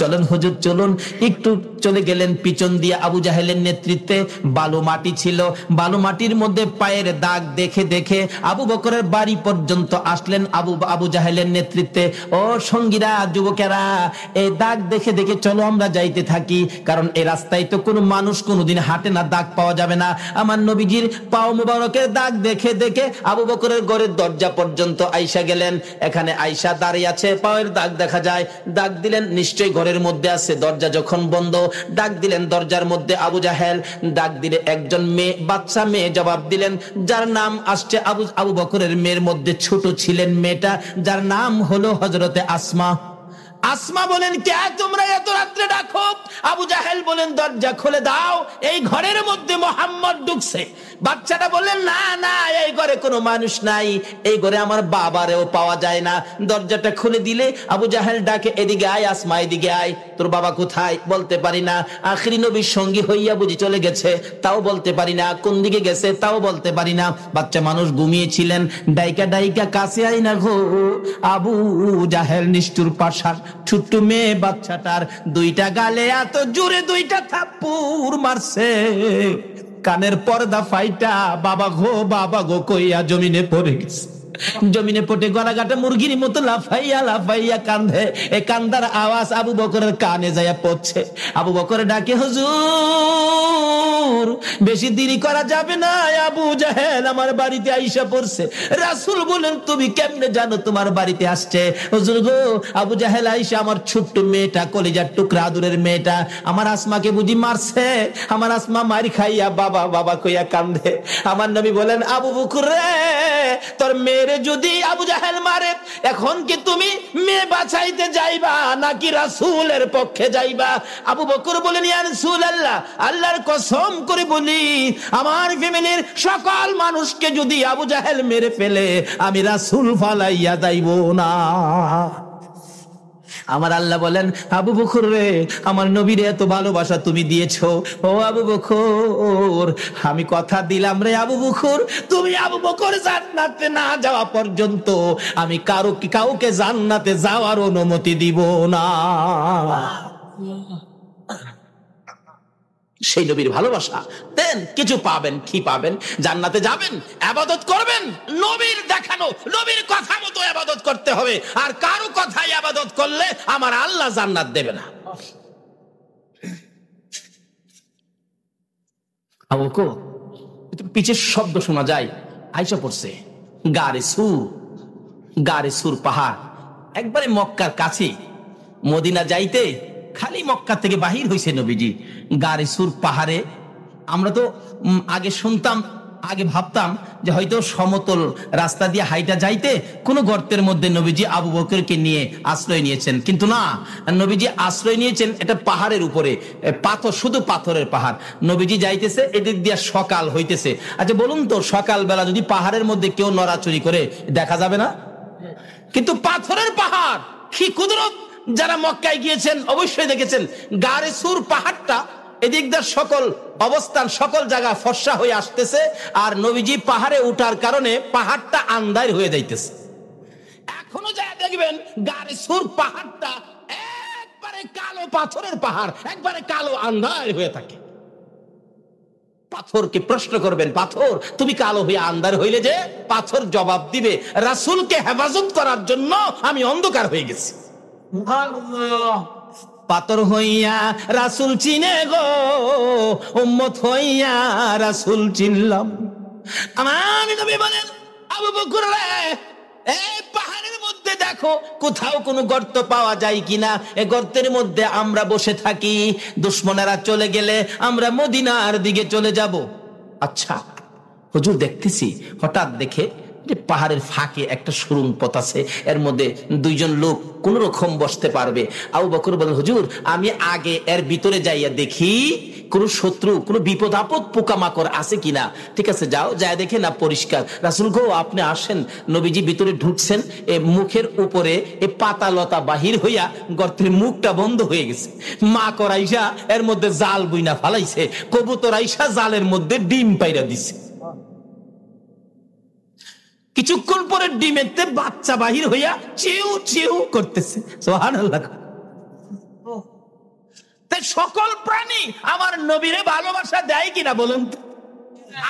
চলেন হুজুর, চলুন। একটু চলে গেলেন পিছন দিয়ে, আবু জাহেলের নেতৃত্বে বালু মাটি ছিল, বালু মাটির মধ্যে পায়ের দাগ দেখে দেখে আবু বকরের বাড়ি পর্যন্ত আসলেন আবু জাহেলের নেতৃত্বে। ও সঙ্গীরা, যুবকেরা, এই দাগ দেখে দেখে চলো আমরা যাইতে থাকি, কারণ এই রাস্তায় তো কোনো মানুষ কোনোদিন হাঁটে না, দাগ পাওয়া যাবে না। আমার নবীজির পাও মুবারকের দাগ দেখে দেখে আবু বকরের ঘরের দরজা পর্যন্ত আইসা গেলেন। এখানে আইসা দাঁড়িয়ে আছে, পায়ের দাগ দেখা যায়। ডাক দিলেন, নিশ্চয়ই ঘরের মধ্যে আছে। দরজা যখন বন্ধ, ডাক দিলেন দরজার মধ্যে আবু জাহেল। ডাক দিলে একজন মেয়ে, বাচ্চা মেয়ে জবাব দিলেন, যার নাম আসছে আবু বকরের মেয়ের মধ্যে ছোট ছিলেন মেয়েটা, যার নাম হলো হযরতে আসমা। আসমা বলেন, কে তোমরা এত রাত্রে ডাকো? আবু জাহেল বলেন, দরজা খুলে দাও, এই ঘরের মধ্যে মোহাম্মদ ঢুকছে। বাচ্চাটা বললেন, না না, এই ঘরে কোনো মানুষ নাই, এই ঘরে আমার বাবারেও পাওয়া যায় না। দরজাটা খুলে দিলে আবু জাহেল ডাকে, এদিকে আয় আসমা, এদিকে আয়। তোর বাবা কোথায়? বলতে পারি না। আখিরি নবীর সঙ্গী হইয়া বুঝি চলে গেছে, তাও বলতে পারি না। কোন দিকে গেছে তাও বলতে পারি না। বাচ্চা মানুষ ঘুমিয়েছিলেন। ডাইকা ডাইকা কাছে আই না গো। আবু জাহেল নিষ্ঠুর পাষাণ, ছোট্ট মেয়ে বাচ্চাটার দুইটা গালে এত জোরে দুইটা থাপ্পড় মারছে, কানের পর্দা ফাইটা বাবা গো কইয়া জমিনে পড়ে গেছে। জমিনে পড়ে গলাঘাটা মুরগির মতো লাফাইয়া লাফাইয়া কান্দে। এই কান্দার আওয়াজ আবু বকরের কানে যাইয়া পড়ছে। আবু বকর ডাকে, হুজুর, বেশি দেরি করা যাবে না, আবু জাহেল আমার বাড়িতে আইসা পড়ছে। রাসূল বলেন, তুমি কেমনে জানো তোমার বাড়িতে আসছে? হুজুর গো, আবু জাহেল আইসা আমার ছোট্ট মেয়েটা, কলিজার টুকরা আদুরের মেয়েটা, আমার আসমাকে বুঝি মারছে। আমার আসমা মার খাইয়া বাবা বাবা কইয়া কান্দে। আমার নবী বলেন, আবু বকর রে, তোর মেয়ের যদি আবু জাহেল মারে, এখন কি তুমি মেয়ে বাঁচাইতে যাইবা নাকি রাসূলের পক্ষে যাইবা? আবু বকর বলেন, ইয়া রাসূলুল্লাহ, আল্লাহর কসম করে বলি, আমার ফ্যামিলির সকল মানুষকে যদি আবু জাহেল মেরে ফেলে, আমি রাসূল ফালাইয়া যাইব না। আমার আল্লাহ বলেন, আবু বকর রে, আমার নবীরে এত ভালোবাসা তুমি দিয়েছো, ও আবু বকর, আমি কথা দিলাম রে আবু বকর, তুমি আবু বকর জান্নাতে না যাওয়া পর্যন্ত আমি কাউকে জান্নাতে যাওয়ার অনুমতি দিব না। সেই নবীর ভালোবাসা দেন, কিছু পাবেন। কি পাবেন? জান্নাতে যাবেন, ইবাদত করবেন, নবীর দেখানো নবীর কথা মতো ইবাদত করতে হবে। আর কারো কথাই ইবাদত করলে আমার আল্লাহ জান্নাত দেবে না। পিছের শব্দ শোনা যায়, আইসা পড়ছে গারে সুর পাহাড়, একবারে মক্কার কাছে। মদিনা যাইতে খালি মক্কা থেকে বাহির হয়েছে নবীজি গারে সুর পাহাড়ে। আমরা তো আগে শুনতাম, আগে ভাবতাম যে হয়তো সমতল রাস্তা দিয়ে হাইটা যাইতে কোনো গর্তের মধ্যে নবীজি আবু বকরকে নিয়ে আশ্রয় নিয়েছেন, কিন্তু না, নবীজি আশ্রয় নিয়েছেন এটা পাহাড়ের উপরে, পাথর, শুধু পাথরের পাহাড়। নবীজি যাইতেছে, এদিক দিয়ে সকাল হইতেছে। আচ্ছা বলুন তো, সকালবেলা যদি পাহাড়ের মধ্যে কেউ নড়াচড়ি করে দেখা যাবে না? কিন্তু পাথরের পাহাড়, কি কুদরত! যারা মক্কায় গিয়েছেন অবশ্যই দেখেছেন গারে সুর পাহাড়টা, এদিক দিয়ে সকল অবস্থান, সকল জায়গা ফর্সা হয়ে আসতেছে, আর নবীজি পাহাড়ে উঠার কারণে পাহাড়টা আন্ধার হয়ে যাইতেছে। এখনো যা দেখবেন গারে সুর পাহাড়টা একবারে কালো পাথরের পাহাড়, একবারে কালো আন্ধার হয়ে থাকে। পাথরকে প্রশ্ন করবেন, পাথর তুমি কালো হয়ে আন্ধার হইলে যে? পাথর জবাব দিবে, রাসূলকে হেফাজত করার জন্য আমি অন্ধকার হয়ে গেছি। পাথর হইয়া রাসূল চিনে গো, উম্মত হইয়া রাসূল চিনলাম। আমার নবী বলেন, আবু বকর রে, এই পাহাড়ের মধ্যে দেখো কোথাও কোনো গর্ত পাওয়া যায় কিনা। এই গর্তের মধ্যে আমরা বসে থাকি, দুশমনেরা চলে গেলে আমরা মদিনার দিকে চলে যাব। আচ্ছা হুজুর, দেখতেছি হঠাৎ দেখে যে পাহাড়ের ফাঁকে একটা সুড়ঙ্গ পথ আছে, এর মধ্যে দুইজন লোক কোন রকম বসতে পারবে। আবু বকর বলেন, হুজুর আমি আগে এর ভিতরে যাইয়া দেখি কোন শত্রু, কোন বিপদ আপদ পোকামাকড় আছে কিনা। ঠিক আছে, যাও, যায় দেখে না পরিষ্কার। রাসূল গো আপনি আসেন। নবীজি ভিতরে ঢুকছেন, এ মুখের উপরে এ পাতা লতা বাহির হইয়া গর্তের মুখটা বন্ধ হয়ে গেছে। মা করাইসা এর মধ্যে জাল বুইনা ফালাইছে, কবুতর আইসা জালের মধ্যে ডিম পাইরা দিছে। কিছুক্ষণ পরে ডিমেতে বাচ্চা বাহির হইয়া চিউ চিউ করতেছে। সুবহানাল্লাহ। তাই সকল প্রাণী আমার নবীরে ভালোবাসা দেয় কিনা বলুন?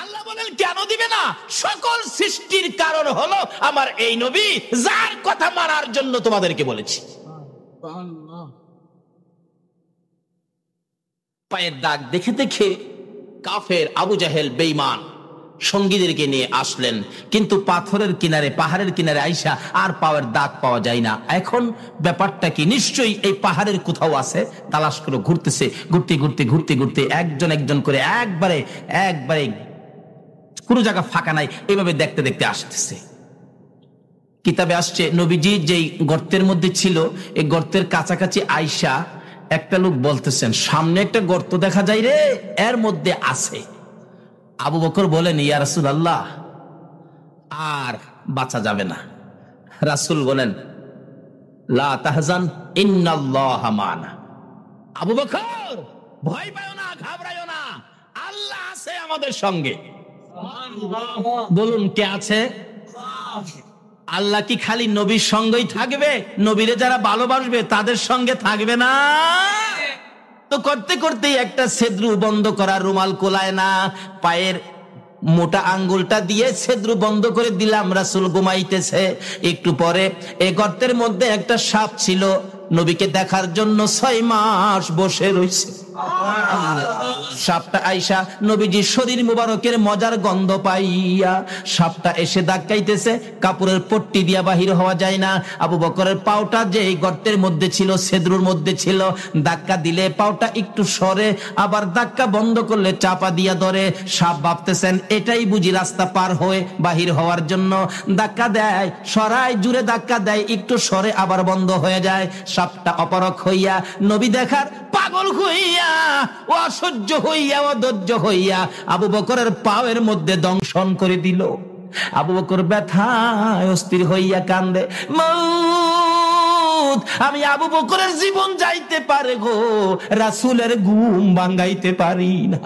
আল্লাহ বলেন কেন দিবে না? সকল সৃষ্টির কারণ হলো আমার এই নবী, যার কথা মানার জন্য তোমাদেরকে বলেছি। পায়ের দাগ দেখে দেখে কাফের আবু জাহেল বেঈমান সঙ্গীদেরকে নিয়ে আসলেন, কিন্তু পাথরের কিনারে, পাহাড়ের কিনারে আইসা আর পায়ের দাগ পাওয়া যায় না। এখন ব্যাপারটা কি? নিশ্চয়ই এই পাহাড়ের কোথাও আছে। তালাশ করে ঘুরতেছে, ঘুরতে ঘুরতে ঘুরতে ঘুরতে একজন একজন করে একবারে কোনো জায়গা ফাঁকা নাই, এইভাবে দেখতে দেখতে আসতেছে। কিতাবে আসছে নবীজি যেই গর্তের মধ্যে ছিল, এই গর্তের কাছাকাছি আইসা একটা লোক বলতেছেন, সামনে একটা গর্ত দেখা যায় রে, এর মধ্যে আছে। আবু বকর বলেন, ইয়া রাসূলুল্লাহ আর বাঁচা যাবে না। রাসূল বলেন, লা তাহজান ইন্নাল্লাহা মানা। আবু বকর ভয় পাও না, ঘাবড়ায়ো না, আল্লাহ আছে আমাদের সঙ্গে। বলুন কে আছে? আল্লাহ কি খালি নবীর সঙ্গেই থাকবে? নবীরে যারা ভালোবাসবে তাদের সঙ্গে থাকবে না? তো করতে করতে একটা ছেদ্রু বন্ধ করা রুমাল কোলায় না, পায়ের মোটা আঙ্গুলটা দিয়ে ছেদ্রু বন্ধ করে দিলাম। রাসূল ঘুমাইতেছে। একটু পরে এই গর্তের মধ্যে একটা সাপ ছিল, নবীকে দেখার জন্য 6 মাস বসে রয়েছে। সাপটা আইসা নবীজির শরীর মুবারকের মজার গন্ধ পাইয়া সাপটা এসে ধাক্কাইতেছে, কাপড়ের পট্টি দিয়া বাহির হওয়া যায় না। আবু বকরের পাওটা যে এই গর্তের মধ্যে ছিল, ছেদ্রুর মধ্যে ছিল, ধাক্কা দিলে পাওটা একটু সরে, আবার ধাক্কা বন্ধ করলে চাপা দিয়া ধরে। সাপ ভাবতেছেন এটাই বুঝি রাস্তা পার হয়ে বাহির হওয়ার জন্য। ধাক্কা দেয়, সরায়, জুড়ে ধাক্কা দেয়, একটু সরে আবার বন্ধ হয়ে যায়। সাপটা অপারক হইয়া, নবী দেখার পাগল হইয়া, অসহ্য হইয়া, অধৈর্য হইয়া আবু বকরের পায়ের মধ্যে দংশন করে দিল। আবু বকর ব্যথায় অস্থির হইয়া কান্দে, মাবুদ, আমি আবু বকরের জীবন যাইতে পারে গো, রাসূলের ঘুম ভাঙাইতে পারি না।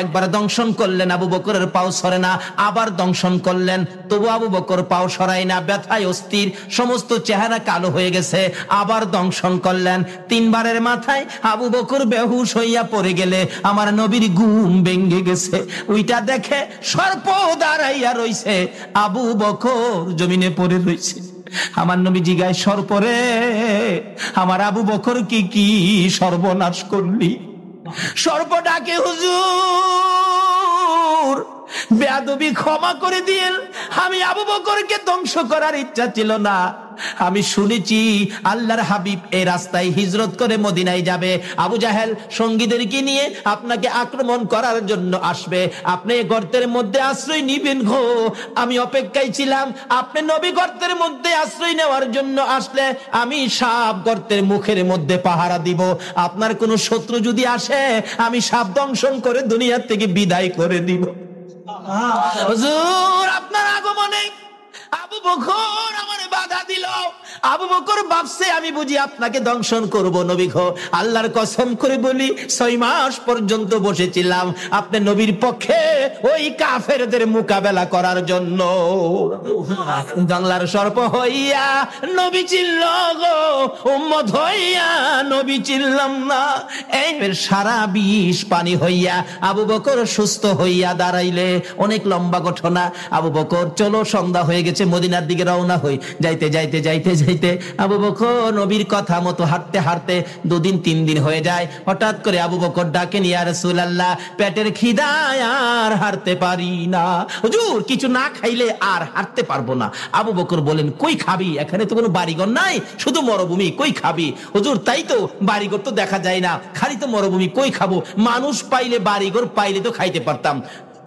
একবার দংশন করলেন, আবু বকরের পাও সরে না, আবার দংশন করলেন, তবু আবু বকর পাও সরাই না, ব্যথায় অস্থির, সমস্ত চেহারা কালো হয়ে গেছে। আবার দংশন করলেন, তিনবারের মাথায় আবু বকর বেহুশ হইয়া পড়ে গেলে আমার নবীর ঘুম ভেঙে গেছে। ওইটা দেখে সর্প দাঁড়াইয়া রইছে, আবু বকর জমিনে পড়ে রইছে। আমার নবী জিগায়, সর্পরে আমার আবু বকর কি সর্বনাশ করলি? সর্প ডাকে, হুজুর বেয়াদবি ক্ষমা করে দিয়েন, আমি আবু বকরকে ধ্বংস করার ইচ্ছা ছিল না। আমি শুনেছি আল্লাহর হাবিব এই রাস্তায় হিজরত করে মদিনায় যাবে, আবু জাহেল সঙ্গীদেরকে নিয়ে আপনাকে আক্রমণ করার জন্য আসবে, আপনি গর্তের মধ্যে আশ্রয় নিবেন গো। আমি অপেক্ষায় ছিলাম, আপনি নবী গর্তের মধ্যে আশ্রয় নেওয়ার জন্য আসলে আমি সাপ গর্তের মুখের মধ্যে পাহারা দিব। আপনার কোনো শত্রু যদি আসে আমি সাপ দংশন করে দুনিয়া থেকে বিদায় করে দিব। হুজুর আপনার আগমনে আবু বকর আমারে বাধা দিল। আবু বকর ভাবছে আমি বুঝি আপনাকে দংশন করব। নবী গো, আল্লাহর কসম করে বলি 6 মাস পর্যন্ত বসেছিলাম আপনি নবীর পক্ষে ওই কাফেরদের মোকাবেলা করার জন্য। বাংলার সর্প হইয়া নবী চিল্ল গো, উম্মত হইয়া নবী চিল্লাম না। এই সারা বিষ পানি হইয়া আবু বকর সুস্থ হইয়া দাঁড়াইলে। অনেক লম্বা ঘটনা। আবু বকর চলো, সন্ধ্যা হয়ে গেছে, মদিনার দিকে রওনা হই। যাইতে যাইতে যাইতে যাইতে আবু বকর নবীর কথা মতো হাঁটতে হাঁটতে 2 দিন 3 দিন হয়ে যায়। হঠাৎ করে আবু বকর ডাকেন, ইয়া রাসূলুল্লাহ পেটের খিদায় আর হাঁটতে পারি না, হুজুর কিছু না খাইলে আর হাঁটতে পারবো না। আবু বকর বলেন, কই খাবি? এখানে তো কোনো বাড়িঘর নাই, শুধু মরুভূমি, কই খাবি? হুজুর তাই তো, বাড়িঘর তো দেখা যায় না, খালি তো মরুভূমি, কই খাবো? মানুষ পাইলে বাড়িঘর পাইলে তো খাইতে পারতাম,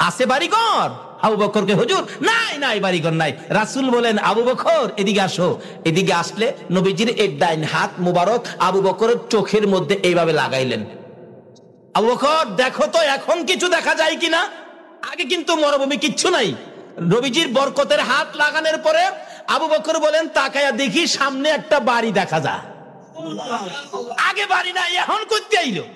আছে বাড়িঘর? আবু বকরকে, হুজুর নাই নাই বাড়িঘর নাই। রাসূল বলেন, আবু বকর এদিকে আসো। এদিকে আসলে নবীজির এক ডাইন হাত মুবারক আবু বকরের চোখের মধ্যে এইভাবে লাগাইলেন। আবু বকর দেখো তো এখন কিছু দেখা যায় কিনা। আগে কিন্তু মরুভূমি, কিচ্ছু নাই। নবীজির বরকতের হাত লাগানোর পরে আবু বকর বলেন, তাকায়া দেখি সামনে একটা বাড়ি দেখা যায়। আগে বাড়ি নাই, এখন করতে আইলো।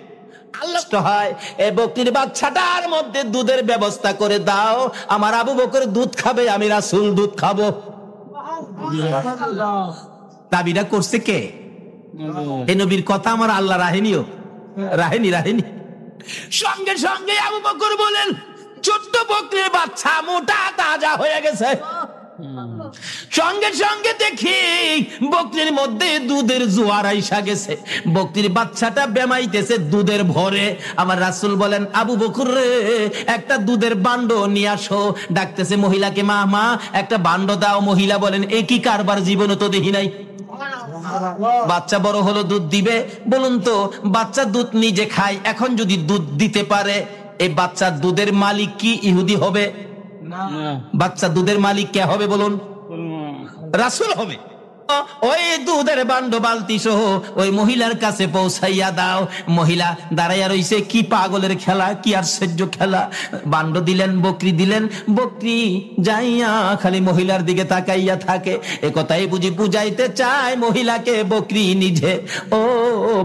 আল্লাহ হয়, এই বকরির বাচ্চাটার মধ্যে দুধের ব্যবস্থা করে দাও, আমার আবু বকর দুধ খাবে, আমি রাসূল দুধ খাবো। দাবিটা করছে কে? এই নবীর কথা আমার আল্লাহ রাহেনিও, রাহেনি। সঙ্গে সঙ্গে আবু বকর বলেন, ছোট্ট বকরির বাচ্চা মোটা তাজা হয়ে গেছে। সঙ্গে সঙ্গে দেখি বকরির মধ্যে দুধের জোয়ার আইসা গেছে। বকরির বাচ্চাটা বেমাইতেছে দুধের ভরে। আমার রাসূল বলেন, আবু বকর রে একটা দুধের বান্ড নিয়ে আসো। ডাকতেছে মহিলাকে, মা মা একটা বান্ড দাও। মহিলা বলেন, এ কি কারবার, জীবনে তো দেখি নাই। বাচ্চা বড় হলো, দুধ দিবে। বলুন তো, বাচ্চা দুধ নিজে খায়, এখন যদি দুধ দিতে পারে, এই বাচ্চার দুধের মালিক কি ইহুদি হবে? বাচ্চা দুধের মালিক কে হবে বলুন? রাসূল হবে। ওই দুধের বান্ড বালতি সহ ওই মহিলার কাছে পৌঁছাইয়া দাও। মহিলা দাঁড়াইয়া রইছে, কি পাগলের খেলা, কি আশ্চর্য খেলা। বান্ড দিলেন, বকরি দিলেন, বকরি যাইয়া খালি মহিলার দিকে তাকাইয়া থাকে। এ কথাই বুঝি বুঝাইতে চায় মহিলাকে বকরি নিজে। ও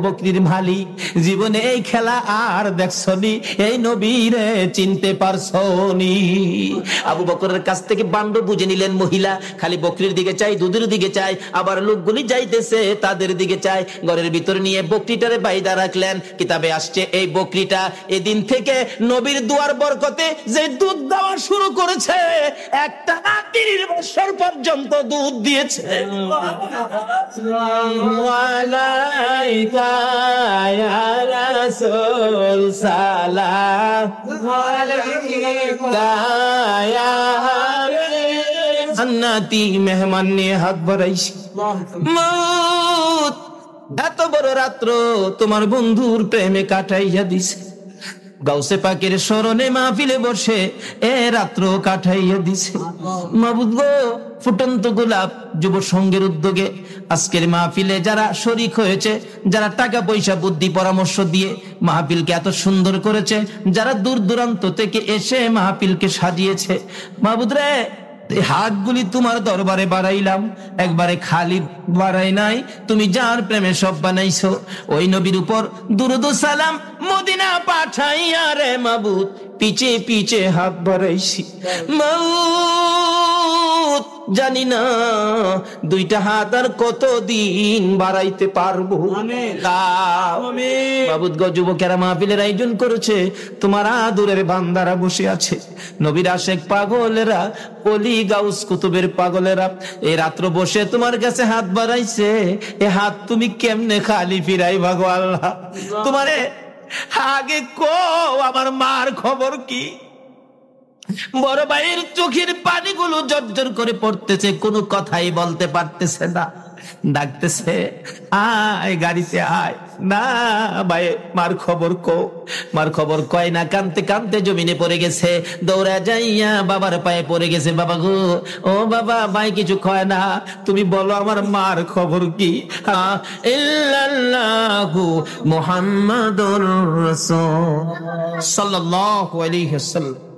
বকরির মালিক, জীবনে এই খেলা আর দেখছনি? এই নবীরে চিনতে পারছনি? আবু বকরের কাছ থেকে বান্ড বুঝে নিলেন মহিলা। খালি বকরির দিকে চাই, দুধের দিকে চাই, আবার লোকগুলি যাইতেছে তাদের দিকে চাই। ঘরের ভিতর নিয়ে বকরিটারে বাইদা রাখলেন। কিতাবে আসছে এই বকরিটা এদিন থেকে নবীর দুয়ার বরকতে যে দুধ দেওয়া শুরু করেছে, একটা 30 বছর পর্যন্ত দুধ দিয়েছে। আলাইকা ইয়া রাসূল সালাম আলাইকা ইয়া জান্নাতি মেহমান নিয়ে হাত বাড়াইছি। মউত এত বড় রাত্র তোমার বন্ধুর প্রেমে কাটাইয়া দিছে। গাউসে পাকের স্মরণে মাহফিলে বসে এ রাত্র কাটাইয়া দিছে। মাবুদ গো, ফুটন্ত গোলাপ যুব সংঘের উদ্যোগে আজকের মাহফিলে যারা শরীক হয়েছে, যারা টাকা পয়সা বুদ্ধি পরামর্শ দিয়ে মাহফিলকে এত সুন্দর করেছে, যারা দূর দূরান্ত থেকে এসে মাহফিলকে সাজিয়েছে, মাবুদ রে হাতগুলি তোমার দরবারে বাড়াইলাম, একবারে খালি বাড়াই নাই, তুমি যার প্রেমে সব বানাইছো। ওই নবীর উপর দুরূদ ও সালাম মদিনা পাঠাইয়া রে মাবুদ পিছে পিছে হাত বাড়াইছি। মাবুদ জানি না দুইটা হাত আর কতদিন বাড়াইতে পারবো। মাবুদ গো, যুবকেরা মাহফিলের আয়োজন করেছে, তোমার আদরের বান্দারা বসে আছে, নবীর আশেক পাগলেরা, ওলি গাউস কুতুবের পাগলেরা, এই রাত্র বসে তোমার কাছে হাত বাড়াইছে। এ হাত তুমি কেমনে খালি ফিরাই ভাগো আল্লাহ? তোমারে আগে কো আমার মার খবর কি? বড় ভাইয়ের চোখের পানিগুলো জর্জর করে পড়তেছে, কোনো কথাই বলতে পারতেছে না, ডাকতেছে আয় গাড়িতে আয়। না ভাই, মার খবর কো। মার খবর কয় না, কানতে কানতে জমিনে পড়ে গেছে, দৌড়া যাইয়া বাবার পায়ে পড়ে গেছে। বাবা গো, ও বাবা, ভাই কিছু কয় না, তুমি বলো আমার মার খবর কি? ইল্লাল্লাহু মুহাম্মাদুর রাসূল সাল্লাল্লাহু আলাইহি ওয়াসাল্লাম।